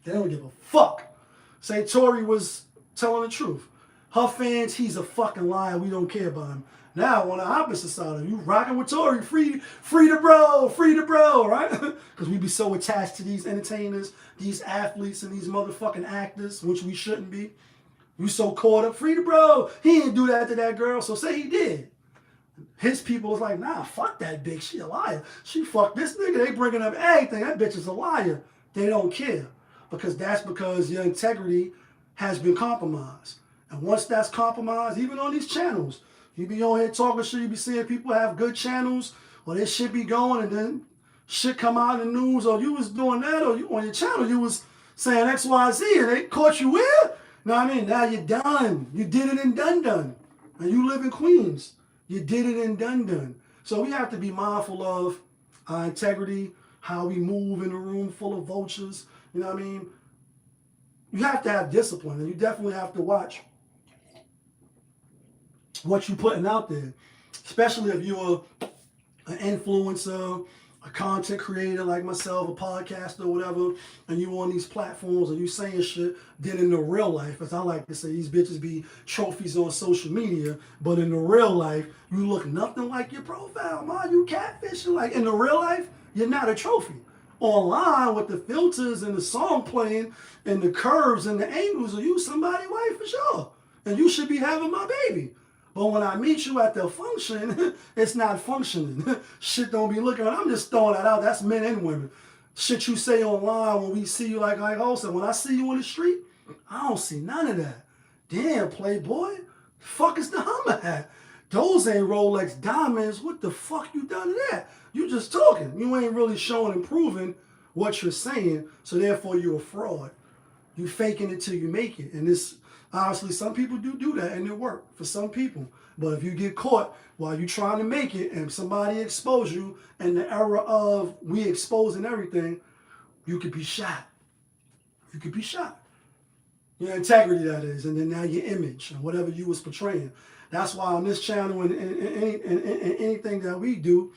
They don't give a fuck. Say Tory was telling the truth. Her fans, he's a fucking liar. We don't care about him. Now, on the opposite side of you, rocking with Tory, free the bro, right? Because we be so attached to these entertainers, these athletes, and these motherfucking actors, which we shouldn't be. You so caught up, free the bro. He didn't do that to that girl, so say he did. His people was like, nah, fuck that bitch. She a liar. She fucked this nigga. They bringing up everything. That bitch is a liar. They don't care. Because your integrity has been compromised. And once that's compromised, even on these channels, you be on here talking shit, you be seeing people have good channels, or this shit be going, and then shit come out in the news, or you was doing that, or you, on your channel, you was saying X, Y, Z, and they caught you where? You know what I mean? Now you're done. You did it and done. And you live in Queens. You did it and done. So we have to be mindful of our integrity, how we move in a room full of vultures. You know what I mean? You have to have discipline, and you definitely have to watch what you're putting out there, especially if you're an influencer, a content creator like myself, a podcaster or whatever, and you on these platforms and you saying shit, then in the real life, as I like to say, these bitches be trophies on social media, but in the real life, you look nothing like your profile, man. You catfishing. Like in the real life, you're not a trophy. Online with the filters and the song playing and the curves and the angles, are you somebody's wife for sure. And you should be having my baby. But when I meet you at the function, it's not functioning. Shit don't be looking. I'm just throwing that out. That's men and women. Shit you say online when we see you like also. When I see you on the street, I don't see none of that. Damn, Playboy. The fuck is the Hummer hat? Those ain't Rolex diamonds. What the fuck you done to that? You just talking. You ain't really showing and proving what you're saying. So therefore you're a fraud. You faking it till you make it. And this, Obviously, some people do that and it work for some people. But if you get caught while you're trying to make it and somebody expose you in the era of we exposing everything, you could be shot. You could be shot. Your integrity, that is, and then now your image and whatever you was portraying. That's why on this channel and anything that we do,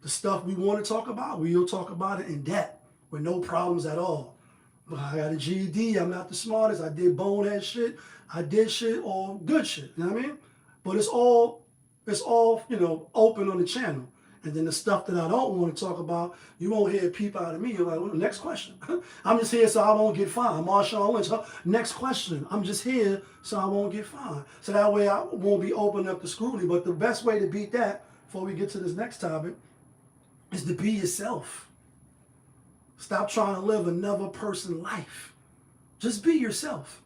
the stuff we want to talk about, we'll talk about it in depth with no problems at all. But I got a GED, I'm not the smartest, I did bonehead shit, I did shit, all good shit, you know what I mean? But it's all, you know, open on the channel. And then the stuff that I don't want to talk about, you won't hear a peep out of me. You're like, well, next question. I'm just here so I won't get fined. Marshawn Lynch, next question. I'm just here so I won't get fined. So that way I won't be opening up the scrutiny. But the best way to beat that, before we get to this next topic, is to be yourself. Stop trying to live another person's life. Just be yourself.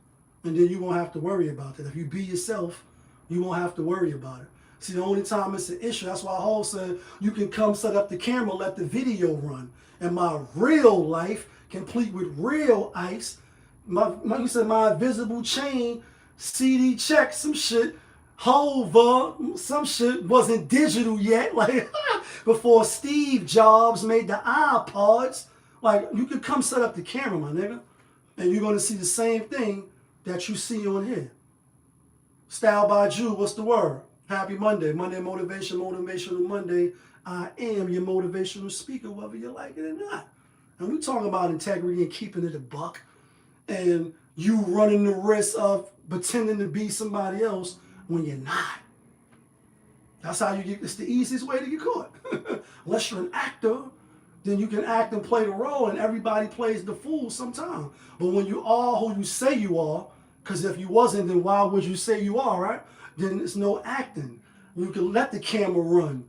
And then you won't have to worry about it. If you be yourself, you won't have to worry about it. See, the only time it's an issue, that's why Hov said, you can come set up the camera, let the video run. And my real life, complete with real ice, he said my invisible chain, CD check, some shit, Hov, some shit wasn't digital yet, like before Steve Jobs made the iPods. Like, you could come set up the camera, my nigga, and you're going to see the same thing that you see on here. Style by Jew, what's the word? Happy Monday. Monday Motivation, Motivational Monday. I am your motivational speaker, whether you like it or not. And we talking about integrity and keeping it a buck. And you running the risk of pretending to be somebody else when you're not. That's how you get, it's the easiest way to get caught. Unless you're an actor, then you can act and play the role and everybody plays the fool sometime. But when you are who you say you are, because if you wasn't, then why would you say you are, right? Then it's no acting. You can let the camera run.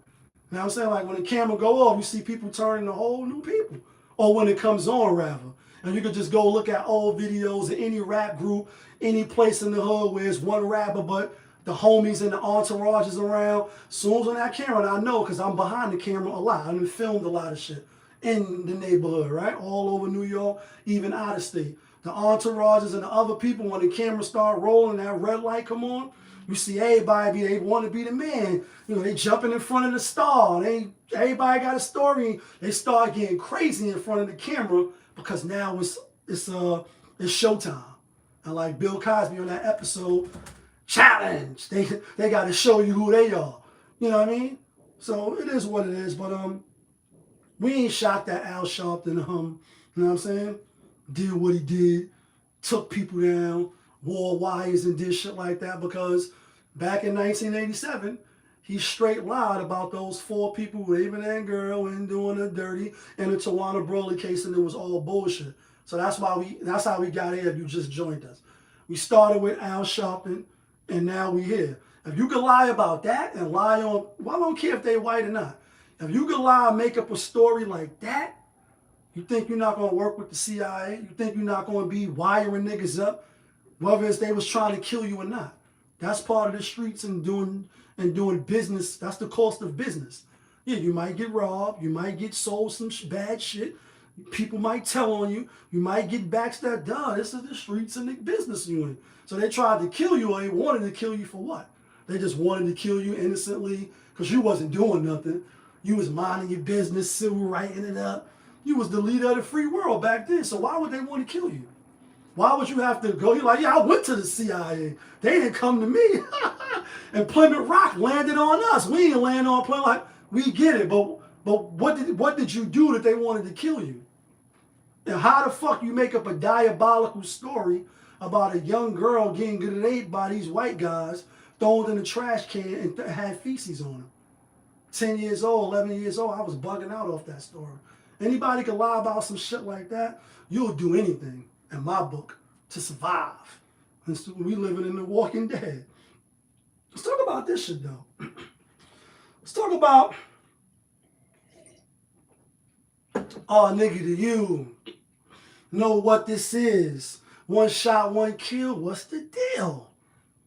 You know what I'm saying? Like when the camera go off, you see people turning to whole new people. Or when it comes on, rather. And you could just go look at old videos of any rap group, any place in the hood where it's one rapper, but the homies and the entourage is around. Soon as on that camera, and I know because I'm behind the camera a lot. I've filmed a lot of shit in the neighborhood, right? All over New York, even out of state. The entourages and the other people, when the camera start rolling, that red light come on, you see everybody, they want to be the man. You know, they jumping in front of the star. Everybody got a story. They start getting crazy in front of the camera because now it's showtime. And like Bill Cosby on that episode, challenge. They got to show you who they are. You know what I mean? So it is what it is. But we ain't shocked that Al Sharpton, you know what I'm saying? Did what he did, took people down, wore wires and did shit like that, because back in 1987, he straight lied about those 4 people raping that girl and doing her dirty in the Tawana Broly case, and it was all bullshit. So that's how we got here. If you just joined us, we started with Al Sharpton, and now we here. If you could lie about that and lie on, well, I don't care if they white or not. If you could lie and make up a story like that, you think you're not going to work with the CIA? You think you're not going to be wiring niggas up, whether it's they was trying to kill you or not? That's part of the streets and doing business. That's the cost of business. Yeah, you might get robbed. You might get sold some bad shit. People might tell on you. You might get backstabbed. Duh, this is the streets and the business you in. So they tried to kill you, or they wanted to kill you for what? They just wanted to kill you innocently because you wasn't doing nothing. You was minding your business, civil writing it up. You was the leader of the free world back then, so why would they want to kill you? Why would you have to go? You're like, yeah, I went to the CIA. They didn't come to me. And Plymouth Rock landed on us. We didn't land on Plymouth. Like, we get it, but what did you do that they wanted to kill you? And how the fuck you make up a diabolical story about a young girl getting grenaded by these white guys, thrown in a trash can and had feces on her? 10 years old, 11 years old, I was bugging out off that story. Anybody can lie about some shit like that, you'll do anything, in my book, to survive. And so we living in The Walking Dead. Let's talk about this shit, though. Let's talk about, oh, nigga, do you know what this is? One shot, one kill, what's the deal?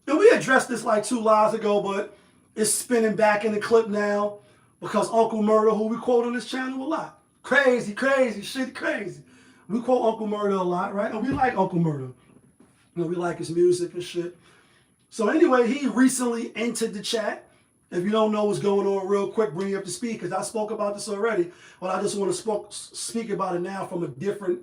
And we addressed this like 2 lives ago, but it's spinning back in the clip now because Uncle Murder, who we quote on this channel a lot, crazy, shit crazy. We quote Uncle Murder a lot, right? And we like Uncle Murder. You know we like his music and shit. So anyway, he recently entered the chat. If you don't know what's going on, real quick, bring you up to speed, because I spoke about this already, but I just want to speak about it now from a different,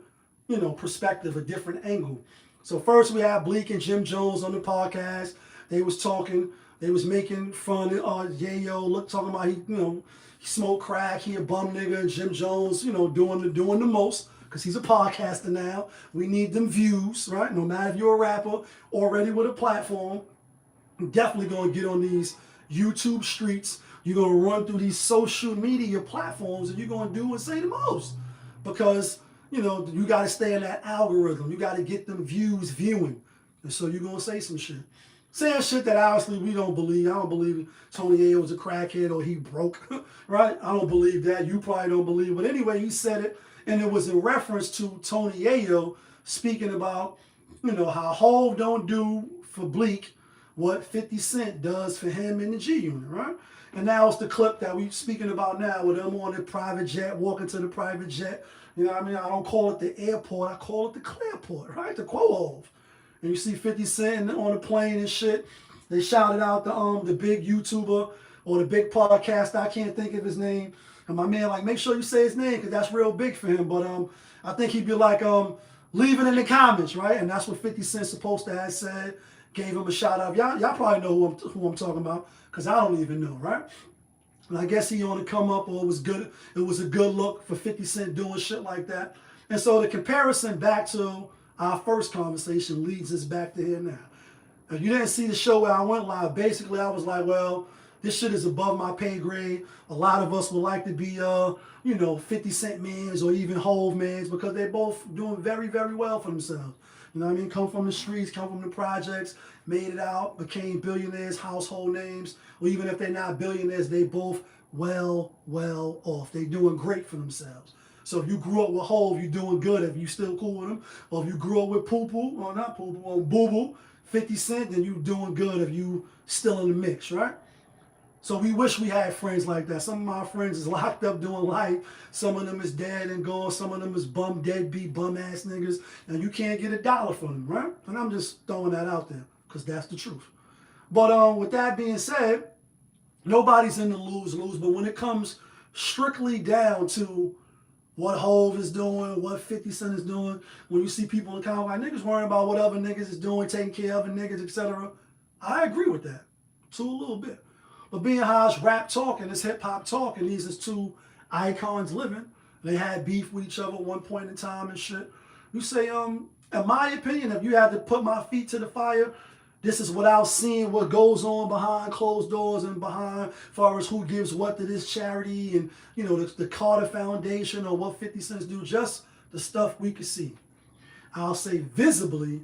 perspective, a different angle. So first we have Bleak and Jim Jones on the podcast. They was talking, they was making fun of Yayo, talking about he smoked crack, he a bum nigga, and Jim Jones, doing the most, because he's a podcaster now. We need them views, right? No matter if you're a rapper already with a platform, you're definitely gonna get on these YouTube streets. You're gonna run through these social media platforms, and you're gonna do and say the most, because you gotta stay in that algorithm. You gotta get them views viewing, and so you're gonna say some shit. Saying shit that obviously we don't believe. I don't believe Tony Ayo was a crackhead or he broke, right? I don't believe that. You probably don't believe. But anyway, he said it, and it was in reference to Tony Ayo speaking about, how Hov don't do for Bleak what 50 Cent does for him in the G Unit, right? And now it's the clip that we speaking about now with them on the private jet, walking to the private jet. You know what I mean? I don't call it the airport. I call it the Clearport, right? The Quo-Hov. And you see 50 Cent on the plane and shit. They shouted out the big YouTuber or the big podcaster. I can't think of his name. And my man make sure you say his name, because that's real big for him. But I think he'd be leave it in the comments, right? And that's what 50 Cent's supposed to have said. Gave him a shout out. Y'all probably know who I'm talking about, because I don't even know, right? And I guess he on the come up, or it was good. It was a good look for 50 Cent doing shit like that. And so the comparison back to our first conversation leads us back to here now. If you didn't see the show where I went live, basically I was like, well, this shit is above my pay grade. A lot of us would like to be, 50 Cent mans or even Hov mans, because they're both doing very, very well for themselves. You know what I mean? Come from the streets, come from the projects, made it out, became billionaires, household names, or even if they're not billionaires, they both well off. They doing great for themselves. So if you grew up with Hov, you're doing good if you still cool with him. Or if you grew up with Poo-Poo, or not Poo-Poo, or Boo-Boo, 50 Cent, then you doing good if you still in the mix, right? So we wish we had friends like that. Some of my friends is locked up doing life. Some of them is dead and gone. Some of them is bum, deadbeat, bum-ass niggas. And you can't get $1 from them, right? And I'm just throwing that out there, because that's the truth. But with that being said, nobody's in the lose-lose. But when it comes strictly down to what Hov is doing, what 50 Cent is doing, when you see people in the comments like, niggas worrying about what other niggas is doing, taking care of other niggas, etc., I agree with that, to a little bit. But being how it's rap talk and it's hip-hop talk, and these is two icons living, they had beef with each other at one point in time and shit. You say, in my opinion, if you had to put my feet to the fire, this is without seeing what goes on behind closed doors and behind, as far as who gives what to this charity and, the Carter Foundation or what 50 Cent do, just the stuff we could see. I'll say visibly,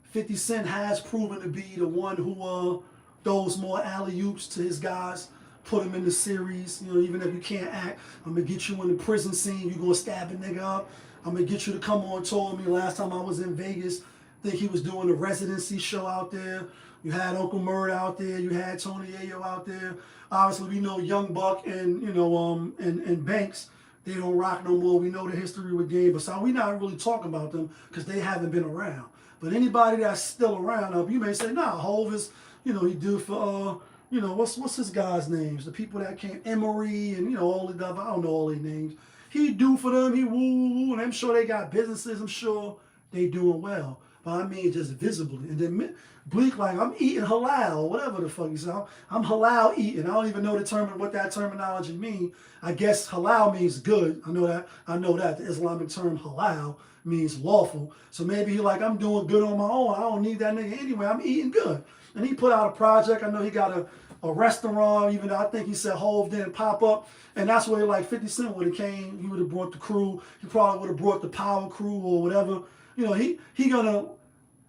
50 Cent has proven to be the one who throws more alley-oops to his guys, put them in the series. Even if you can't act, I'm going to get you in the prison scene, you're going to stab a nigga up. I'm going to get you to come on tour with me. Last time I was in Vegas, I think he was doing a residency show out there. You had Uncle Murd out there. You had Tony Ayo out there. Obviously, we know Young Buck and, and Banks, they don't rock no more. We know the history with Game, but so we're not really talking about them because they haven't been around. But anybody that's still around, you may say, nah, Hov is, he do for, what's his guys' names? The people that came, Emery and, all the stuff. I don't know all their names. He do for them, he woo, and I'm sure they got businesses. I'm sure they doing well. But I mean just visibly. And then Bleak I'm eating halal, whatever the fuck you say. I'm halal eating. I don't even know what that terminology means. I guess halal means good. I know that. The Islamic term halal means lawful. So maybe he I'm doing good on my own. I don't need that nigga anyway. I'm eating good. And he put out a project. I know he got a restaurant, even though I think he said Hov didn't pop up. And that's where 50 Cent would have came. He would have brought the crew. He probably would have brought the power crew or whatever. He gonna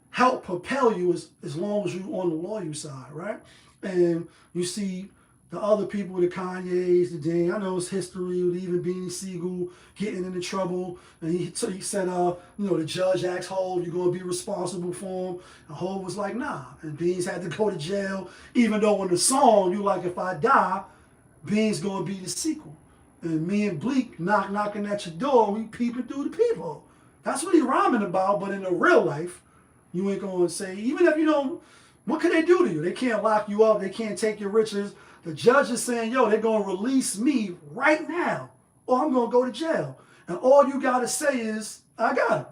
help propel you as long as you on the loyal side, right? And you see the other people, the Kanyes, the Dane. I know it's history with even Beanie Siegel getting into trouble. And he said, the judge asked Hov, you gonna be responsible for him? And Hov was like, nah. And Beans had to go to jail, even though in the song, you if I die, Beans gonna be the sequel. And me and Bleak knocking at your door, we peeping through the peephole. That's what he rhyming about, but in the real life, You ain't gonna say, even if you don't, what can they do to you? They can't lock you up. They can't take your riches. The judge is saying, yo, they're gonna release me right now, or I'm gonna go to jail. And all you gotta say is, I got him.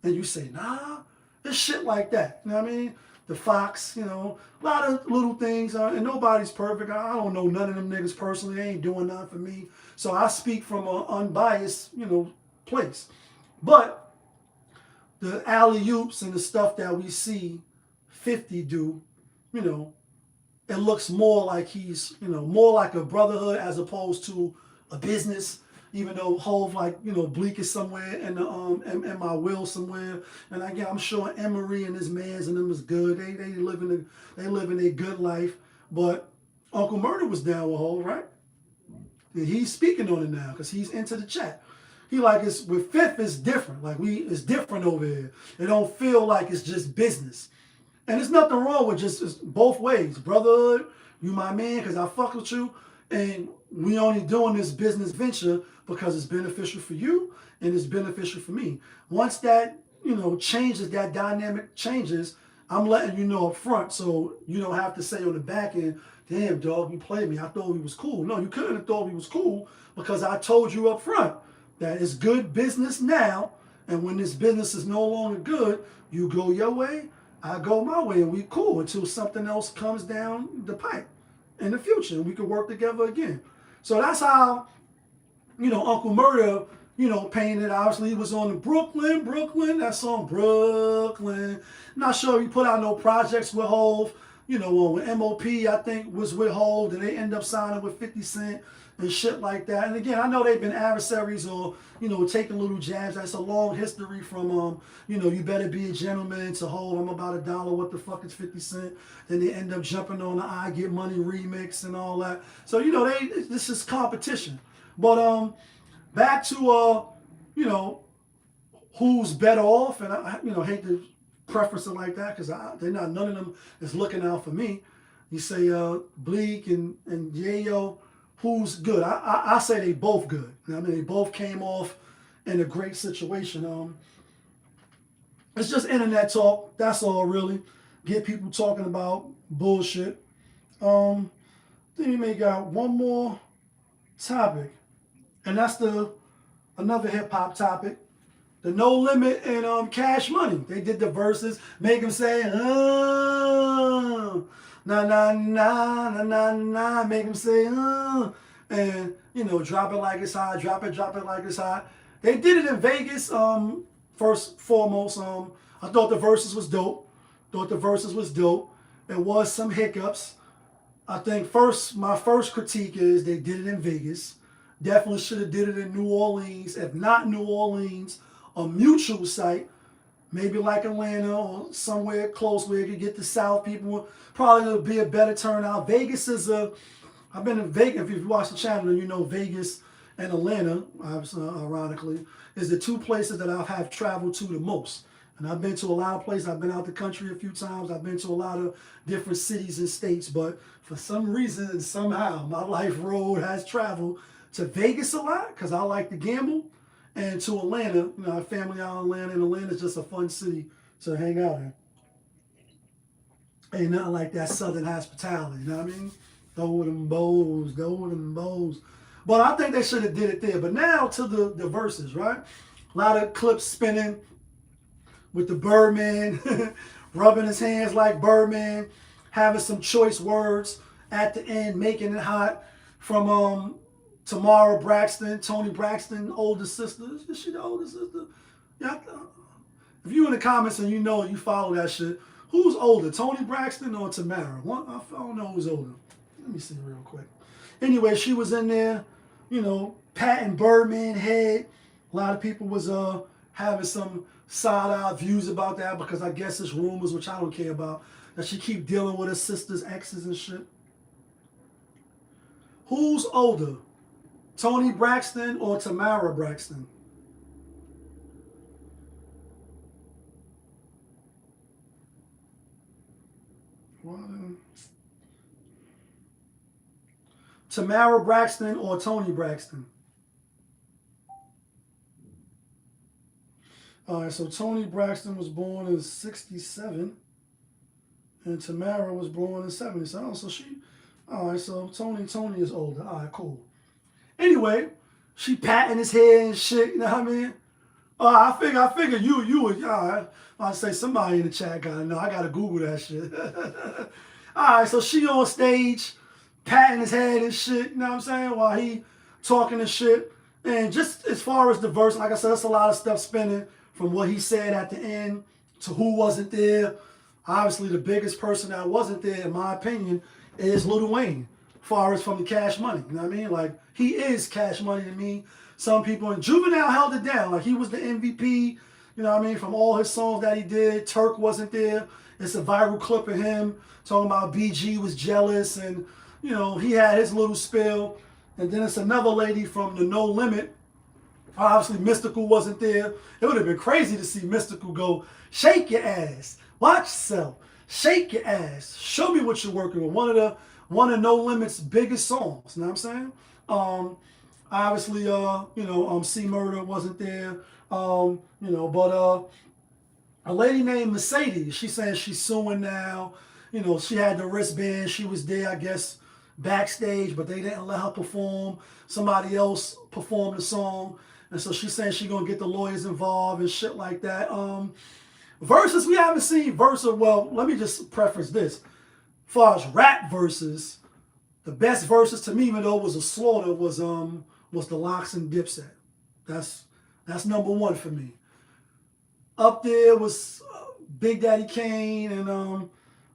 And you say, nah, it's shit like that. You know what I mean? The Fox, you know, a lot of little things, and nobody's perfect. I don't know none of them niggas personally. They ain't doing nothing for me. So I speak from an unbiased, you know, place. But the alley-oops and the stuff that we see 50 do, you know, it looks more like he's, you know, more like a brotherhood as opposed to a business. Even though Hove, like, you know, Bleak is somewhere in the in my will somewhere, and again, I'm sure Emery and his mans and them is good. They living a good life. But Uncle Murder was down with Hove, right? And he's speaking on it now because he's into the chat. He like, it's with Fifth it's different. Like it's different over here. It don't feel like it's just business. And there's nothing wrong with just it's both ways. Brotherhood, you my man because I fuck with you. And we only doing this business venture because it's beneficial for you and it's beneficial for me. Once that, you know, changes, that dynamic changes, I'm letting you know up front so you don't have to say on the back end, damn, dog, you played me. I thought we was cool. No, you couldn't have thought we was cool because I told you up front that it's good business now, and when this business is no longer good, you go your way, I go my way, and we cool until something else comes down the pipe in the future, and we could work together again. So that's how, you know, Uncle Murder, you know, painted. Obviously, he was on the Brooklyn, that song, Brooklyn. Not sure he put out no projects with Hove. You know, with MOP, I think, was with Hove, and they end up signing with 50 Cent and shit like that. And again, I know they've been adversaries or, you know, taking little jabs. That's a long history from, you know, You Better Be a Gentleman to Hove, I'm about $1, what the fuck is 50 Cent? Then they end up jumping on the I Get Money remix and all that. So, you know, this is competition. But back to, you know, who's better off, and I you know, hate to preference it like that because none of them is looking out for me. You say Bleak and Yayo, who's good? I say they both good. I mean, they both came off in a great situation. It's just internet talk. That's all, really. Get people talking about bullshit. Then we may got one more topic, and that's another hip hop topic. The No Limit and Cash Money. They did the verses, make them say, na na na na na na, make them say, and you know, drop it like it's hot, drop it like it's hot. They did it in Vegas. First foremost, I thought the verses was dope. There was some hiccups. I think my first critique is they did it in Vegas. Definitely should have did it in New Orleans. If not New Orleans, a mutual site, maybe like Atlanta or somewhere close where you could get the South people. Probably would be a better turnout. Vegas is I've been in Vegas. If you've watched the channel, you know Vegas and Atlanta, ironically, is the two places that I have traveled to the most. And I've been to a lot of places. I've been out the country a few times. I've been to a lot of different cities and states. But for some reason and somehow, my life road has traveled to Vegas a lot because I like to gamble. And to Atlanta, you know, I have family out in Atlanta, and Atlanta's just a fun city to hang out in. Ain't nothing like that Southern hospitality, you know what I mean? Throw them bows. But I think they should have did it there. But now to the verses, right? A lot of clips spinning with the Birdman, rubbing his hands like Birdman, having some choice words at the end, making it hot from Tamara Braxton, Tony Braxton, older sister. Is she the older sister? Yeah. If you in the comments and you know you follow that shit, who's older, Tony Braxton or Tamara? I don't know who's older. Let me see real quick. Anyway, she was in there, you know, patting Birdman head. A lot of people was having some side-eye views about that because I guess it's rumors, which I don't care about, that she keep dealing with her sister's exes and shit. Who's older, Tony Braxton or Tamara Braxton? Tamara Braxton or Tony Braxton? All right, so Toni Braxton was born in '67, and Tamara was born in '77. So she, all right, so Toni is older. All right, cool. Anyway, she patting his hair and shit. You know what I mean? I figure you would. All right, I'll say somebody in the chat gotta know. I gotta Google that shit. All right, so she on stage, patting his head and shit. You know what I'm saying? While he talking and shit. And just as far as the verse, like I said, that's a lot of stuff spinning from what he said at the end to who wasn't there. Obviously, the biggest person that wasn't there, in my opinion, is Lil Wayne. As far as from the Cash Money, you know what I mean? Like, he is Cash Money to me. Some people, and Juvenile held it down. Like, he was the MVP, you know what I mean, from all his songs that he did. Turk wasn't there. It's a viral clip of him talking about BG was jealous, and, you know, he had his little spill. And then it's another lady from the No Limit. Obviously, Mystical wasn't there. It would have been crazy to see Mystical go, shake your ass, watch yourself, shake your ass, show me what you're working with. One of No Limit's biggest songs. You know what I'm saying? Obviously, C Murder wasn't there. But a lady named Mercedes, she said she's suing now. You know, she had the wristband. She was there, I guess, backstage, but they didn't let her perform. Somebody else performed the song. And so she's saying she's going to get the lawyers involved and shit like that. Verses, we haven't seen verses. Well, let me just preface this. As far as rap verses, the best verses to me, even though it was a slaughter, was the Lox and Dipset. That's number one for me. Up there was Big Daddy Kane and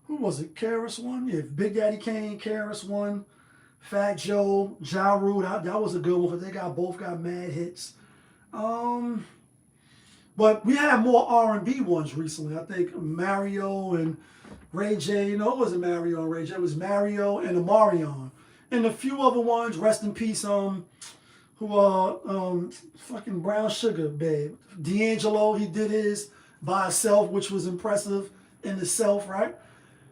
who was it? Karis won? Yeah, Big Daddy Kane, Karis won. Fat Joe, Ja Rule, that was a good one because they both got mad hits. But we had more R&B ones recently. I think Mario and Ray J. No, it wasn't Mario and Ray J. It was Mario and Omarion. And a few other ones. Rest in peace. Fucking Brown Sugar, babe. D'Angelo, he did his by himself, which was impressive in itself, right?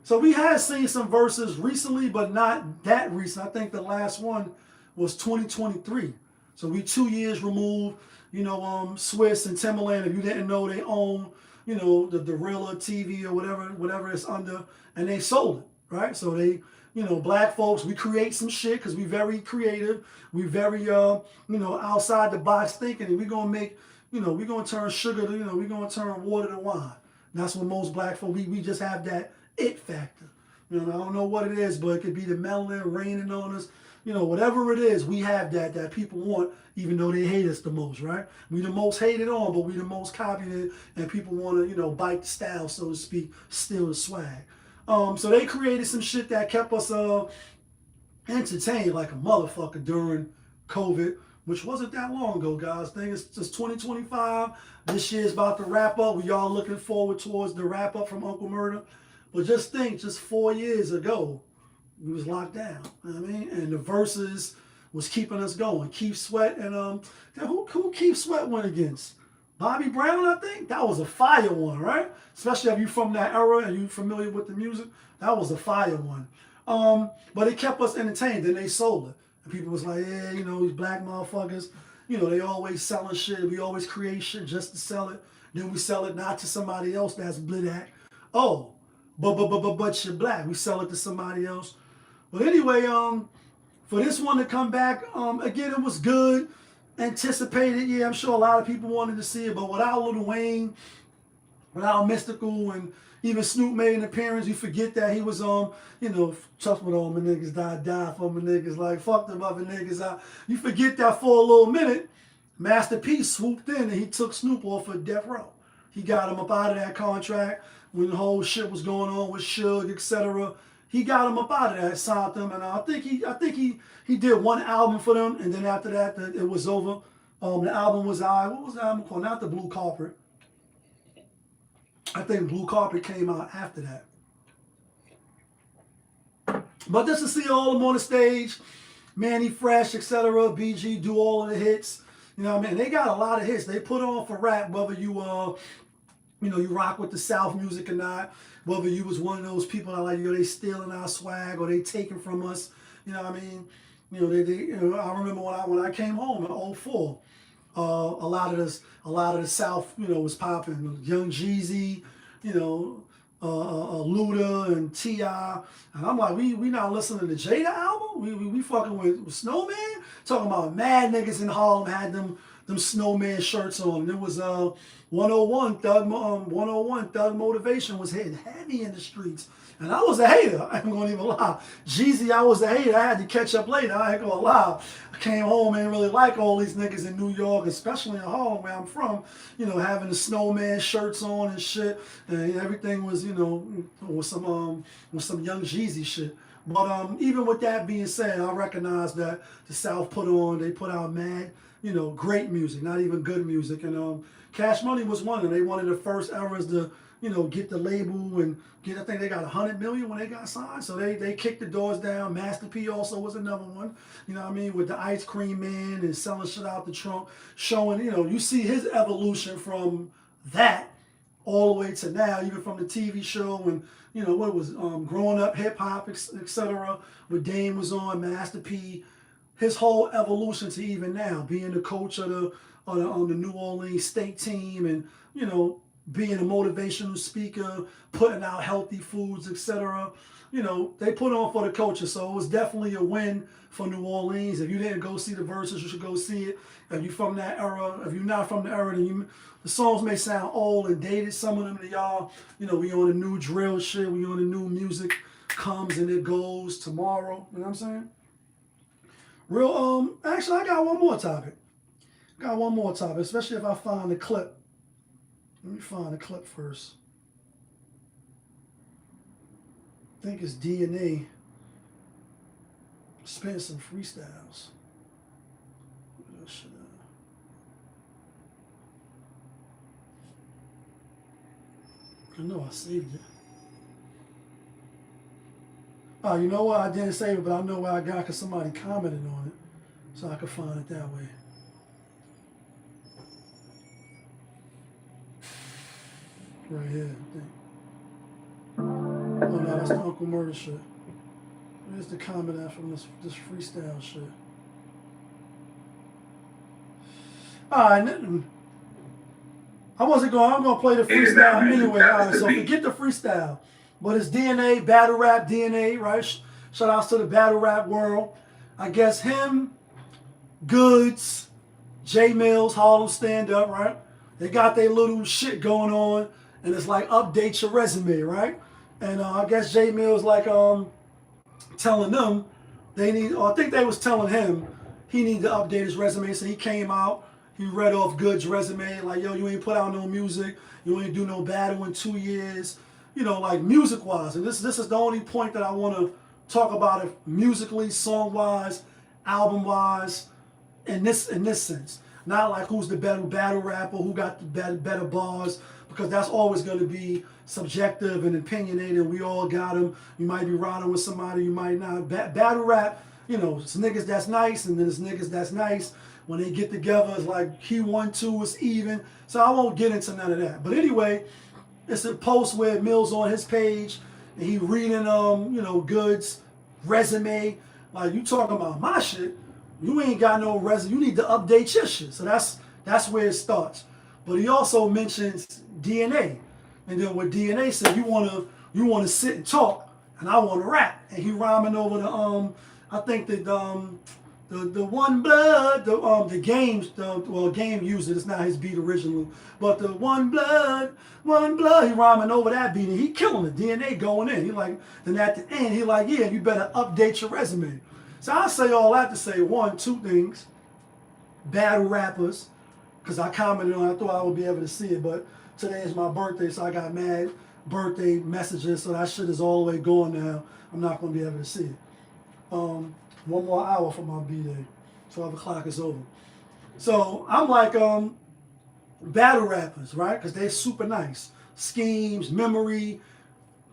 So we had seen some verses recently, but not that recent. I think the last one was 2023. So we 2 years removed. You know, Swiss and Timberland, if you didn't know, they own, you know, the Gorilla TV or whatever it's under, and they sold it, right? So they, you know, black folks, we create some shit because we very creative. We very, outside the box thinking, and we're going to make, you know, we're going to turn sugar to, you know, we're going to turn water to wine. And that's what most black folks, we just have that it factor. You know, I don't know what it is, but it could be the melanin raining on us. You know, whatever it is, we have that people want, even though they hate us the most, right? We the most hated on, but we the most copied, and people want to, you know, bite the style, so to speak, steal the swag. So they created some shit that kept us entertained like a motherfucker during COVID, which wasn't that long ago, guys. I think it's just 2025. This year's about to wrap up. We all looking forward towards the wrap up from Uncle Murder. But just think, just 4 years ago, we was locked down. You know what I mean? And the verses was keeping us going. Keith Sweat and who Keith Sweat went against? Bobby Brown, I think. That was a fire one, right? Especially if you from that era and you familiar with the music. That was a fire one. But it kept us entertained. Then they sold it. And people was like, yeah, you know, these black motherfuckers, you know, they always selling shit. We always create shit just to sell it. Then we sell it not to somebody else that's black. Oh, but you're black. We sell it to somebody else. But anyway, for this one to come back, again, it was good, anticipated. Yeah, I'm sure a lot of people wanted to see it, but without Lil Wayne, without Mystical, and even Snoop made an appearance, you forget that he was trust with all my niggas, die for my niggas, like fuck them other niggas. You forget that for a little minute. Master P swooped in and he took Snoop off of death row. He got him up out of that contract when the whole shit was going on with Suge, etc. He got him up out of that, signed them, and I think he did one album for them, and then after that, it was over. The album was what was the album called? Not the Blue Carpet. I think Blue Carpet came out after that. But just to see all of them on the stage, Manny Fresh, etc., BG do all of the hits. You know what I mean? They got a lot of hits. They put on for rap, whether you you rock with the South music or not, whether you was one of those people that like, they stealing our swag or they taking from us. You know what I mean? I remember when I came home in '04. A lot of the South, was popping. Young Jeezy, you know, Luda and T.I. And I'm like, we not listening to Jada album? We fucking with Snowman? Talking about mad niggas in Harlem had them Snowman shirts on. And it was 101 Thug Motivation was hitting heavy in the streets. And I was a hater. I ain't gonna even lie. Jeezy, I was a hater. I had to catch up later. I ain't gonna lie. I came home and really like all these niggas in New York, especially in Harlem where I'm from, having the Snowman shirts on and shit. And everything was, with some Young Jeezy shit. But even with that being said, I recognize that the South they put out mad, great music, not even good music. And Cash Money was one of them. They one of the first eras to, get the label and I think they got 100 million when they got signed. So they kicked the doors down. Master P also was another one, with the Ice Cream Man and selling shit out the trunk, showing, you see his evolution from that all the way to now, even from the TV show and, what it was, growing up hip hop, etc. With Dame was on, Master P, his whole evolution to even now, being the coach of the New Orleans state team and, being a motivational speaker, putting out healthy foods, etc. They put on for the culture. So it was definitely a win for New Orleans. If you didn't go see the verses, you should go see it. If you're from that era, if you're not from the era, then the songs may sound old and dated. Some of them to y'all, we on the new drill shit. We on the new music comes and it goes tomorrow. You know what I'm saying? Actually, I got one more topic. Especially if I find the clip. Let me find the clip first. I think it's BdaY spinning some freestyles. I know I saved it. Oh, you know what? I didn't save it, but I know where I got because somebody commented on it. So I could find it that way. Right here, I think. Oh no, that's the Uncle Murder shit. Where's the comment at from this freestyle shit? Alright, I'm gonna play the freestyle anyway. Alright, so forget the freestyle. But it's BdaY, battle rap BdaY, right? Shout outs to the battle rap world. I guess him, Goods, J Mills, Harlem Stand Up, right? They got their little shit going on. And it's like, update your resume, right? And I guess J Mills like telling them they need, or I think they was telling him he needed to update his resume. So he came out, he read off Good's resume, like, yo, you ain't put out no music, you ain't do no battle in 2 years, like music-wise. And this is the only point that I want to talk about it musically, song-wise, album-wise, in this sense. Not like who's the better battle rapper, who got the better bars, because that's always going to be subjective and opinionated. We all got them. You might be riding with somebody, you might not. Battle rap, it's niggas that's nice, and then it's niggas that's nice. When they get together, it's like he won, two, it's even. So I won't get into none of that. But anyway, it's a post where Mills on his page, and he reading, Goods resume. Like, you talking about my shit, you ain't got no resume. You need to update your shit. So that's where it starts. But he also mentions BdaY, and then what BdaY said, you wanna sit and talk, and I wanna rap, and he rhyming over the I think that the One Blood, the games, Game used it. It's not his beat originally, but the One Blood, he rhyming over that beat, and he killing it. BdaY going in. He like, then at the end, he like, yeah, you better update your resume. So I say all that to say two things. Battle rappers, because I commented on it, I thought I would be able to see it, but today is my birthday, so I got mad birthday messages, so that shit is all the way gone now. I'm not going to be able to see it. One more hour for my BdaY. 12 o'clock is over. So I'm like, battle rappers, right? Because they're super nice. Schemes, memory,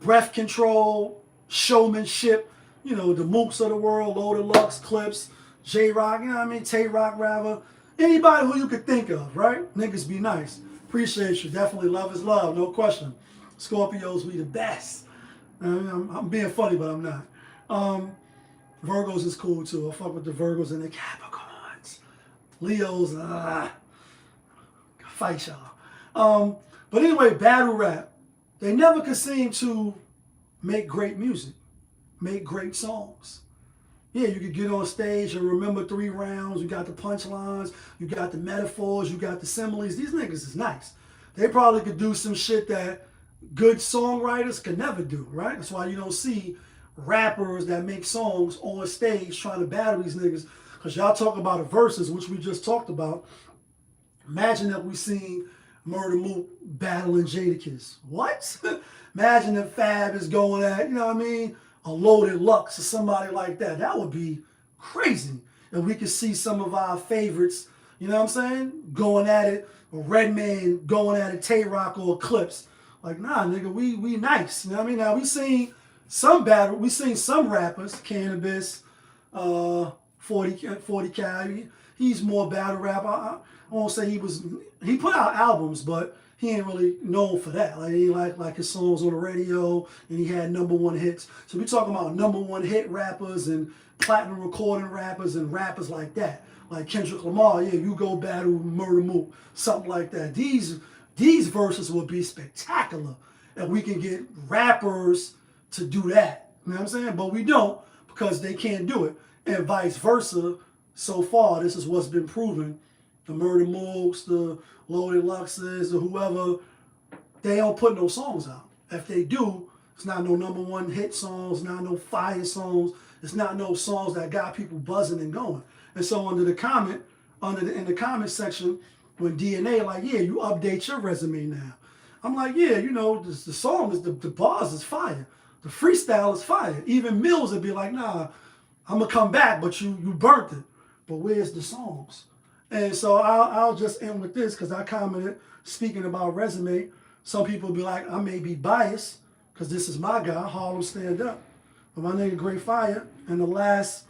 breath control, showmanship, the Mooks of the world, Loaded Lux, Clips, J-Rock, Tay-Rock, rather. Anybody who you could think of, right? Niggas be nice. Appreciate you. Definitely love is love, no question. Scorpios, we the best. I'm being funny, but I'm not. Virgos is cool too. I fuck with the Virgos and the Capricorns. Leos, fight y'all. But anyway, battle rap. They never could seem to make great music, make great songs. Yeah, you could get on stage and remember 3 rounds. You got the punchlines, you got the metaphors, you got the similes. These niggas is nice. They probably could do some shit that good songwriters could never do, right? That's why you don't see rappers that make songs on stage trying to battle these niggas. Because y'all talk about the verses, which we just talked about. Imagine that we seen Murder Mook battling Jadakiss. What? Imagine if Fab is going at, you know what I mean, a Loaded Lux or somebody like that. That would be crazy. And we could see some of our favorites, you know what I'm saying, going at it. Redman going at it, Tay-Rock or Eclipse. Like, nah, nigga, we nice. You know what I mean? Now, we seen some battle, we seen some rappers, Cannabis, 40 Cal. He's more battle rap. I won't say he put out albums, but he ain't really known for that. Like, he like his songs on the radio, and he had #1 hits. So we talking about #1 hit rappers and platinum recording rappers and rappers like that. Like Kendrick Lamar, yeah, you go battle Murder Mook, something like that. These verses would be spectacular if we can get rappers to do that. You know what I'm saying? But we don't, because they can't do it. And vice versa. So far, this is what's been proven. The Murder Mooks, the Loaded Luxes, or whoever, they don't put no songs out. If they do, it's not no #1 hit songs, not no fire songs. It's not no songs that got people buzzing and going. And so in the comment section, when DNA like, yeah, you update your resume now. I'm like, yeah, you know, the song is, the bars is fire. The freestyle is fire. Even Mills would be like, nah, I'm going to come back, but you burnt it. But where's the songs? And so I'll just end with this, because I commented, speaking about resume, some people will be like, I may be biased, because this is my guy, Harlem Stand Up. But my nigga Great Fire, in the last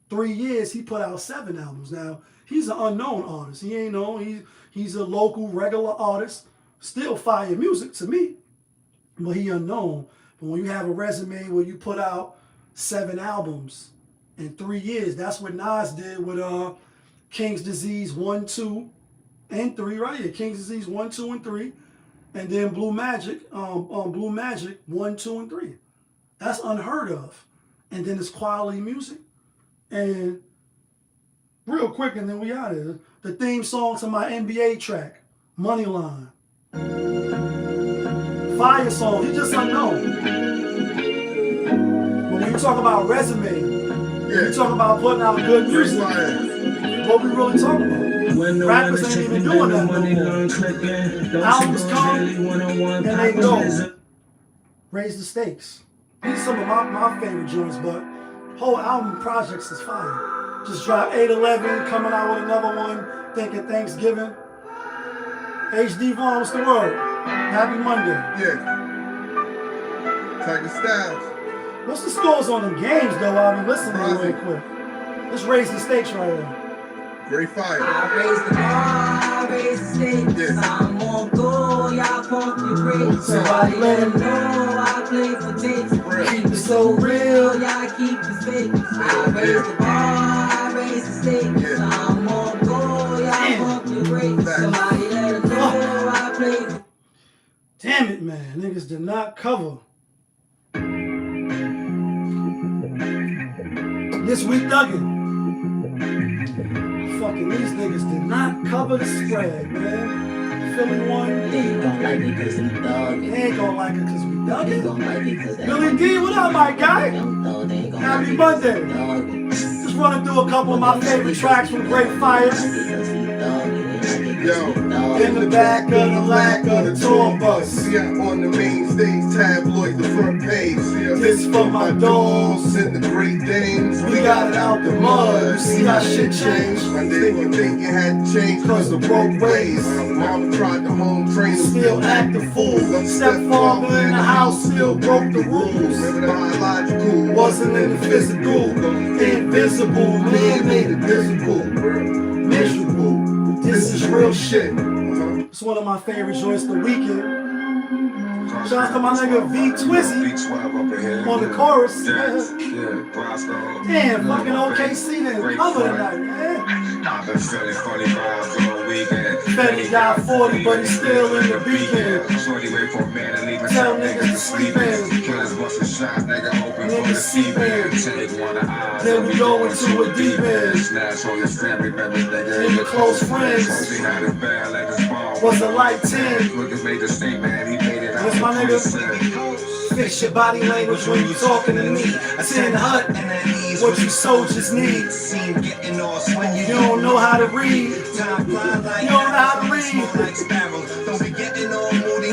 3 years, he put out 7 albums. Now, he's an unknown artist. He ain't known. He's a local, regular artist. Still fire music to me, but he unknown. But when you have a resume where you put out 7 albums in 3 years, that's what Nas did with King's Disease 1, 2, and 3, right here. King's Disease 1, 2, and 3. And then Blue Magic, Blue Magic 1, 2, and 3. That's unheard of. And then it's quality music. And real quick, and then we out of here. The theme song to my NBA track, Moneyline. Fire song, he's just unknown. But when you talk about resume, when you talk about putting out good music, what we really talking about? Rappers ain't even doing that no more. Albums come and they go. Raise the Stakes. These are some of my favorite joints, but whole album projects is fire. Just dropped 8/11, coming out with another one, thinking Thanksgiving. HD Vaughn, what's the word? Happy Monday. Yeah. Tiger Styles. What's the scores on them games, though? I'll be listening real quick. Let's raise the stakes right here. Great Fire. I raise the bar, I raise the stakes. Yeah. I'm on go, y'all pump your brakes. Somebody let them know I play for takes. Keep it so real. Y'all keep the fakes. I raise the bar, I raise the stakes. Yeah. I'm on go, y'all pump your brakes. Somebody let them know I play for. Damn it, man. Niggas did not cover. This week, Duggan. Fucking these niggas did not cover the spread, man. Philly won. They ain't gon' like it cause we thuggin'. They ain't gonna like it cause we They Duggan. gon' like it cause they Billy D, what up, my guy? Happy Monday. Just running through a couple of my favorite tracks from Great Fire. Yo. In the back of the lack of the tour bus. See ya on the main stage, tabloid, the front page. See ya. This for my dogs and the Great Danes. We got it out the mud. You see how shit changed? One day you think it had to change Cause the broke ways. Mom tried the home train. Still act the fool. Stepfather in the house still broke the rules. Remember the biological. Wasn't in the physical. Invisible. Man made it visible. Miserable. This is real shit. It's one of my favorite joints, The Weeknd. Shout out to my nigga V Twizzy on the chorus. Damn, fucking OKC didn't cover tonight, man. I've been feeling funny vibes all weekend. Fetty got 40, but he's still in the beacon. Tell niggas to sleep in. Niggas sleep in. Then we go into a deep end. And your close friends was a light 10. That's my nigga. Fix your body language when you talking to me. 10 hut, what you soldiers need. You don't know how to read. You don't know how to read.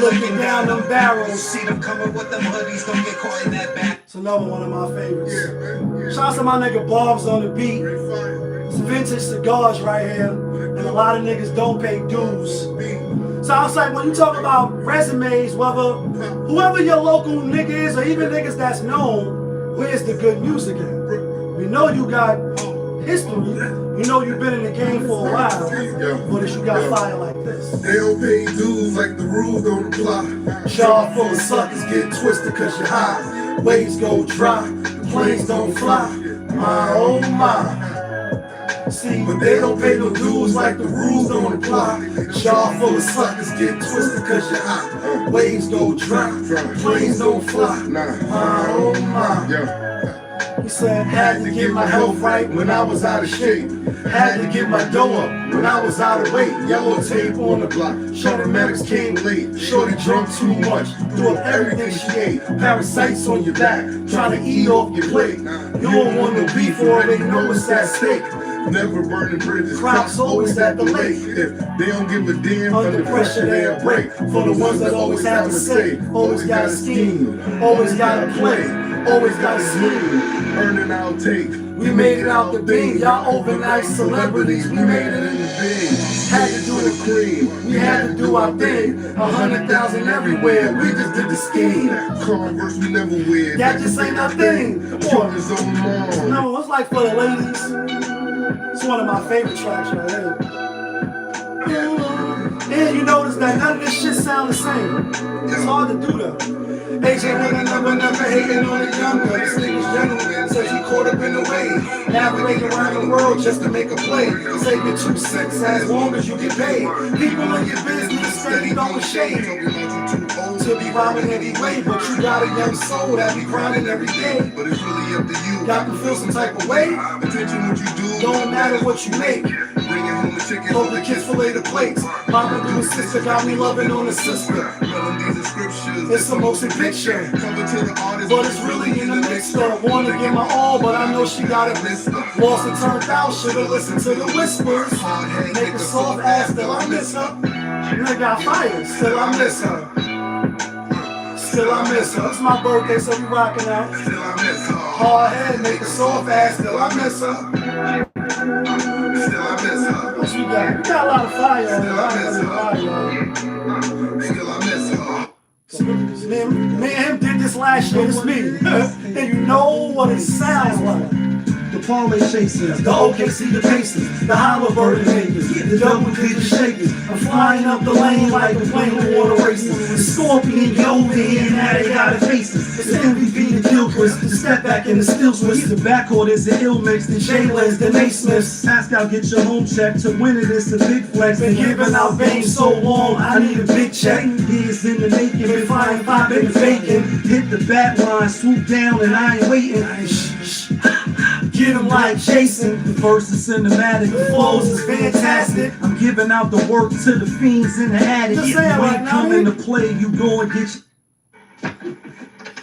Looking down them barrels. See them coming with them hoodies, don't get caught in that back. It's another one of my favorites. Shout out to my nigga Bob's on the beat. It's vintage cigars right here. And a lot of niggas don't pay dues. So I was like, when you talk about resumes, whoever your local nigga is, or even niggas that's known, where's the good music at? We know you got history. We know you've been in the game for a while. But if you got fire like this. They don't pay dues like the rules don't apply. Jaw full of suckers get twisted cause you high. Waves go dry, planes don't fly. My oh my. See, but they don't pay no dues like the rules don't apply. Jaw full of suckers get twisted cause you're hot. Waves go dry, planes don't fly. My oh my. He said, had to get my health right when I was out of shape. Had to get my dough up when I was out of weight. Yellow tape on the block. Shorty medics came late. Shorty drunk too much. Threw up everything she ate. Parasites on your back. Trying to eat off your plate. You don't want no beef or they know it's at stake. Never burning bridges. Crops always at the lake. If they don't give a damn, under pressure they'll break. For the ones that always have to say. Always gotta scheme. Always gotta play. Always gotta scheme. Earning outtake. We made it out the bean. Y'all overnight celebrities. We made it in the big. Had to do the cream. We had to do our thing. 100,000 everywhere. We just did the scheme. Converse we never wear. That just ain't our thing. Killers on long. No, it's like for the ladies. It's one of my favorite tracks right here. And you notice that none of this shit sound the same. It's hard to do that. AJ with a number hating on the younger. This nigga's gentleman says he caught up in the wave. Navigating around the world just to make a play. Save your 2 cents as long as you get paid. People in your business steady throwing shade. To be rhyming anyway, but you got a young soul that be grinding every day. But it's really up to you. Got to feel some type of way. Attention what you do. Don't matter what you make. Bringing home the chicken. Hope the kids fillet the plates. Mama do a sister, got me loving on the sister. Melodies and scriptures. It's the motion picture. Cover to the artist. But it's really in the mix up. Wanna give my all, but I know she got it. Lost and turned out, should've listened to the whispers. Make a soft ass, still I miss her. Nigga got fired, still I miss her. Still I miss her. It's my birthday, so we rocking out. Still I miss her. Hard head, make a soft ass, still I miss her. Still I miss her. What you got? We got a lot of fire on Still I miss her. Still I miss her. Me and him did this last year, it's me. And you know what it sounds like. The parlay chasers, the OKC the Pacers, the Halliburton makers, the double digit shakers. I'm flying up the lane like a plane with water racers. The Scorpion get over here, now they got a faces. It's MVP the Gilchrist, the step back in the still twist. The backcourt is the ill mix, the J-Lens, the Naismiths. Pascal, get your home check to win it, it's a big flex. Been giving out veins so long, I need a big check. Years in the making, been flying 5 in the bacon. Hit the bat line, swoop down, and I ain't waiting. Get him like Jason. The verse is cinematic, the flows is fantastic. I'm giving out the work to the fiends in the attic. When you come into play, you go and get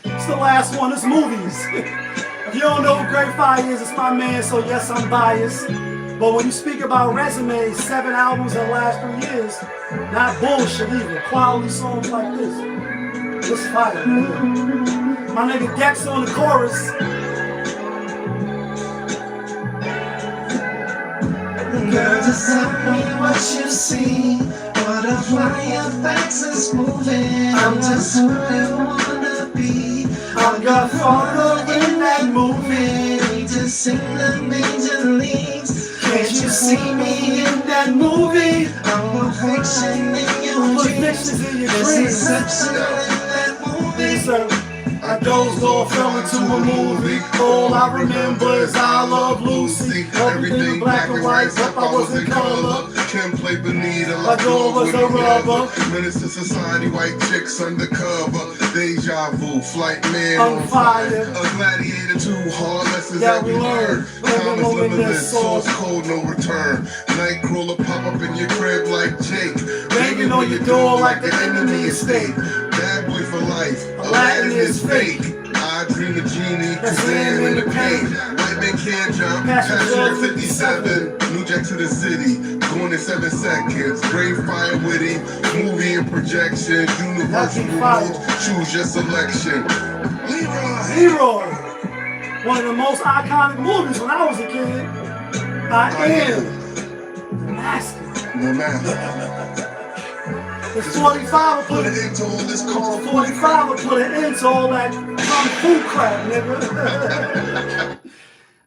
It's the last one, it's movies. If you don't know who Great Fire is, it's my man, so yes, I'm biased. But when you speak about resumes, 7 albums in the last 3 years, not bullshit either. Quality songs like this. It's fire. My nigga Dex on the chorus. Girl, just tell me what you see. Butterfly effects is moving. I'm just who you wanna be. I'm Godfather in that movie. Need to sing the major leagues. Can't you see me in that movie? I'm perfection in your Put dreams. pictures in your There's dreams. exceptional in that movie. Yes, sir. I I dozed off, fell into a movie. All I remember is I Love Lucy. Everything black and white, but I was in color. Kim played Benita, My door was a rubber. Menace to society, white chicks undercover. Deja vu, flight man On fire. A gladiator, 2 hard lessons That that we we learned. learned. Time is Limitless limitless, source. source code, no return. Nightcrawler pop up in your crib like Jake. Banging on your door like the enemy is state. Bad boy for life, Aladdin is fake. I dream of genie, That's Kazam in the paint. paint. White man can't jump, Passenger passenger 57. New Jack to the city, going in 7 seconds. Brave fire witty, movie and projection. Universal remote, choose your selection. Leroy. Leroy. One of the most iconic movies when I was a kid. I am the master. No matter. The 45 will Put put it it. into all this call. 45 will put an end to all that kung fu crap, nigga.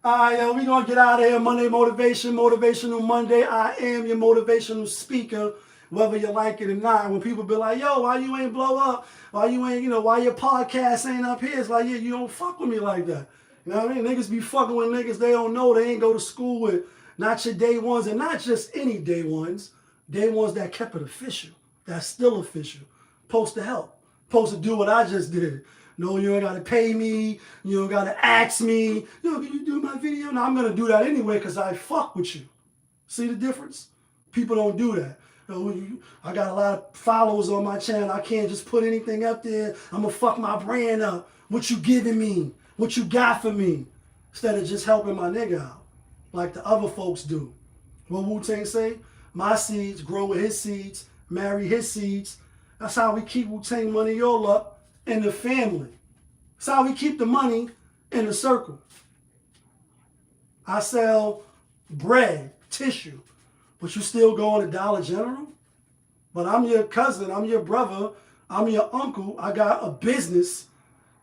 Alright, yo, we gonna get out of here. Monday Motivation, Motivational Monday. I am your motivational speaker, whether you like it or not. When people be like, yo, why you ain't blow up? Why you ain't, why your podcast ain't up here? It's like, yeah, you don't fuck with me like that. You know what I mean? Niggas be fucking with niggas they don't know, they ain't go to school with. Not your day ones, and not just any day ones. Day ones that kept it official. That's still official. Supposed to help. Supposed to do what I just did. No, you ain't got to pay me. You don't got to ask me. Yo, can you do my video? No, I'm going to do that anyway because I fuck with you. See the difference? People don't do that. I got a lot of followers on my channel. I can't just put anything up there. I'm going to fuck my brand up. What you giving me? What you got for me? Instead of just helping my nigga out like the other folks do. What Wu-Tang say? My seeds grow with his seeds. Marry his seeds. That's how we keep Wu-Tang money all up in the family. That's how we keep the money in the circle. I sell bread, tissue, but you still go on to Dollar General? But I'm your cousin, I'm your brother, I'm your uncle, I got a business,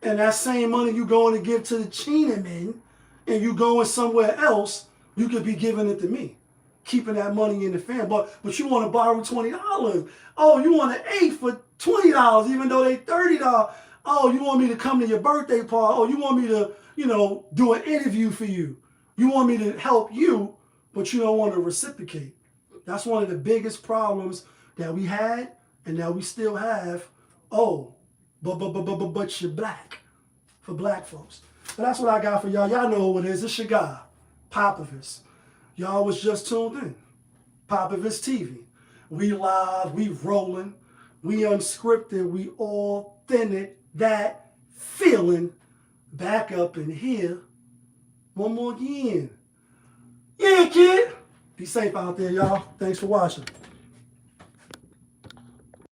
and that same money you going to give to the Chinaman and you going somewhere else, you could be giving it to me. Keeping that money in the family. But you want to borrow $20. Oh, you want an 8 for $20, even though they $30. Oh, you want me to come to your birthday party. Oh, you want me to, do an interview for you. You want me to help you, but you don't want to reciprocate. That's one of the biggest problems that we had and that we still have. Oh, but you're black. For black folks. But that's what I got for y'all. Y'all know who it is. It's your guy, Popovich. Y'all was just tuned in. Popovich TV. We live, we rolling, we unscripted, we authentic, that feeling back up in here. One more again. Yeah, kid. Be safe out there, y'all. Thanks for watching.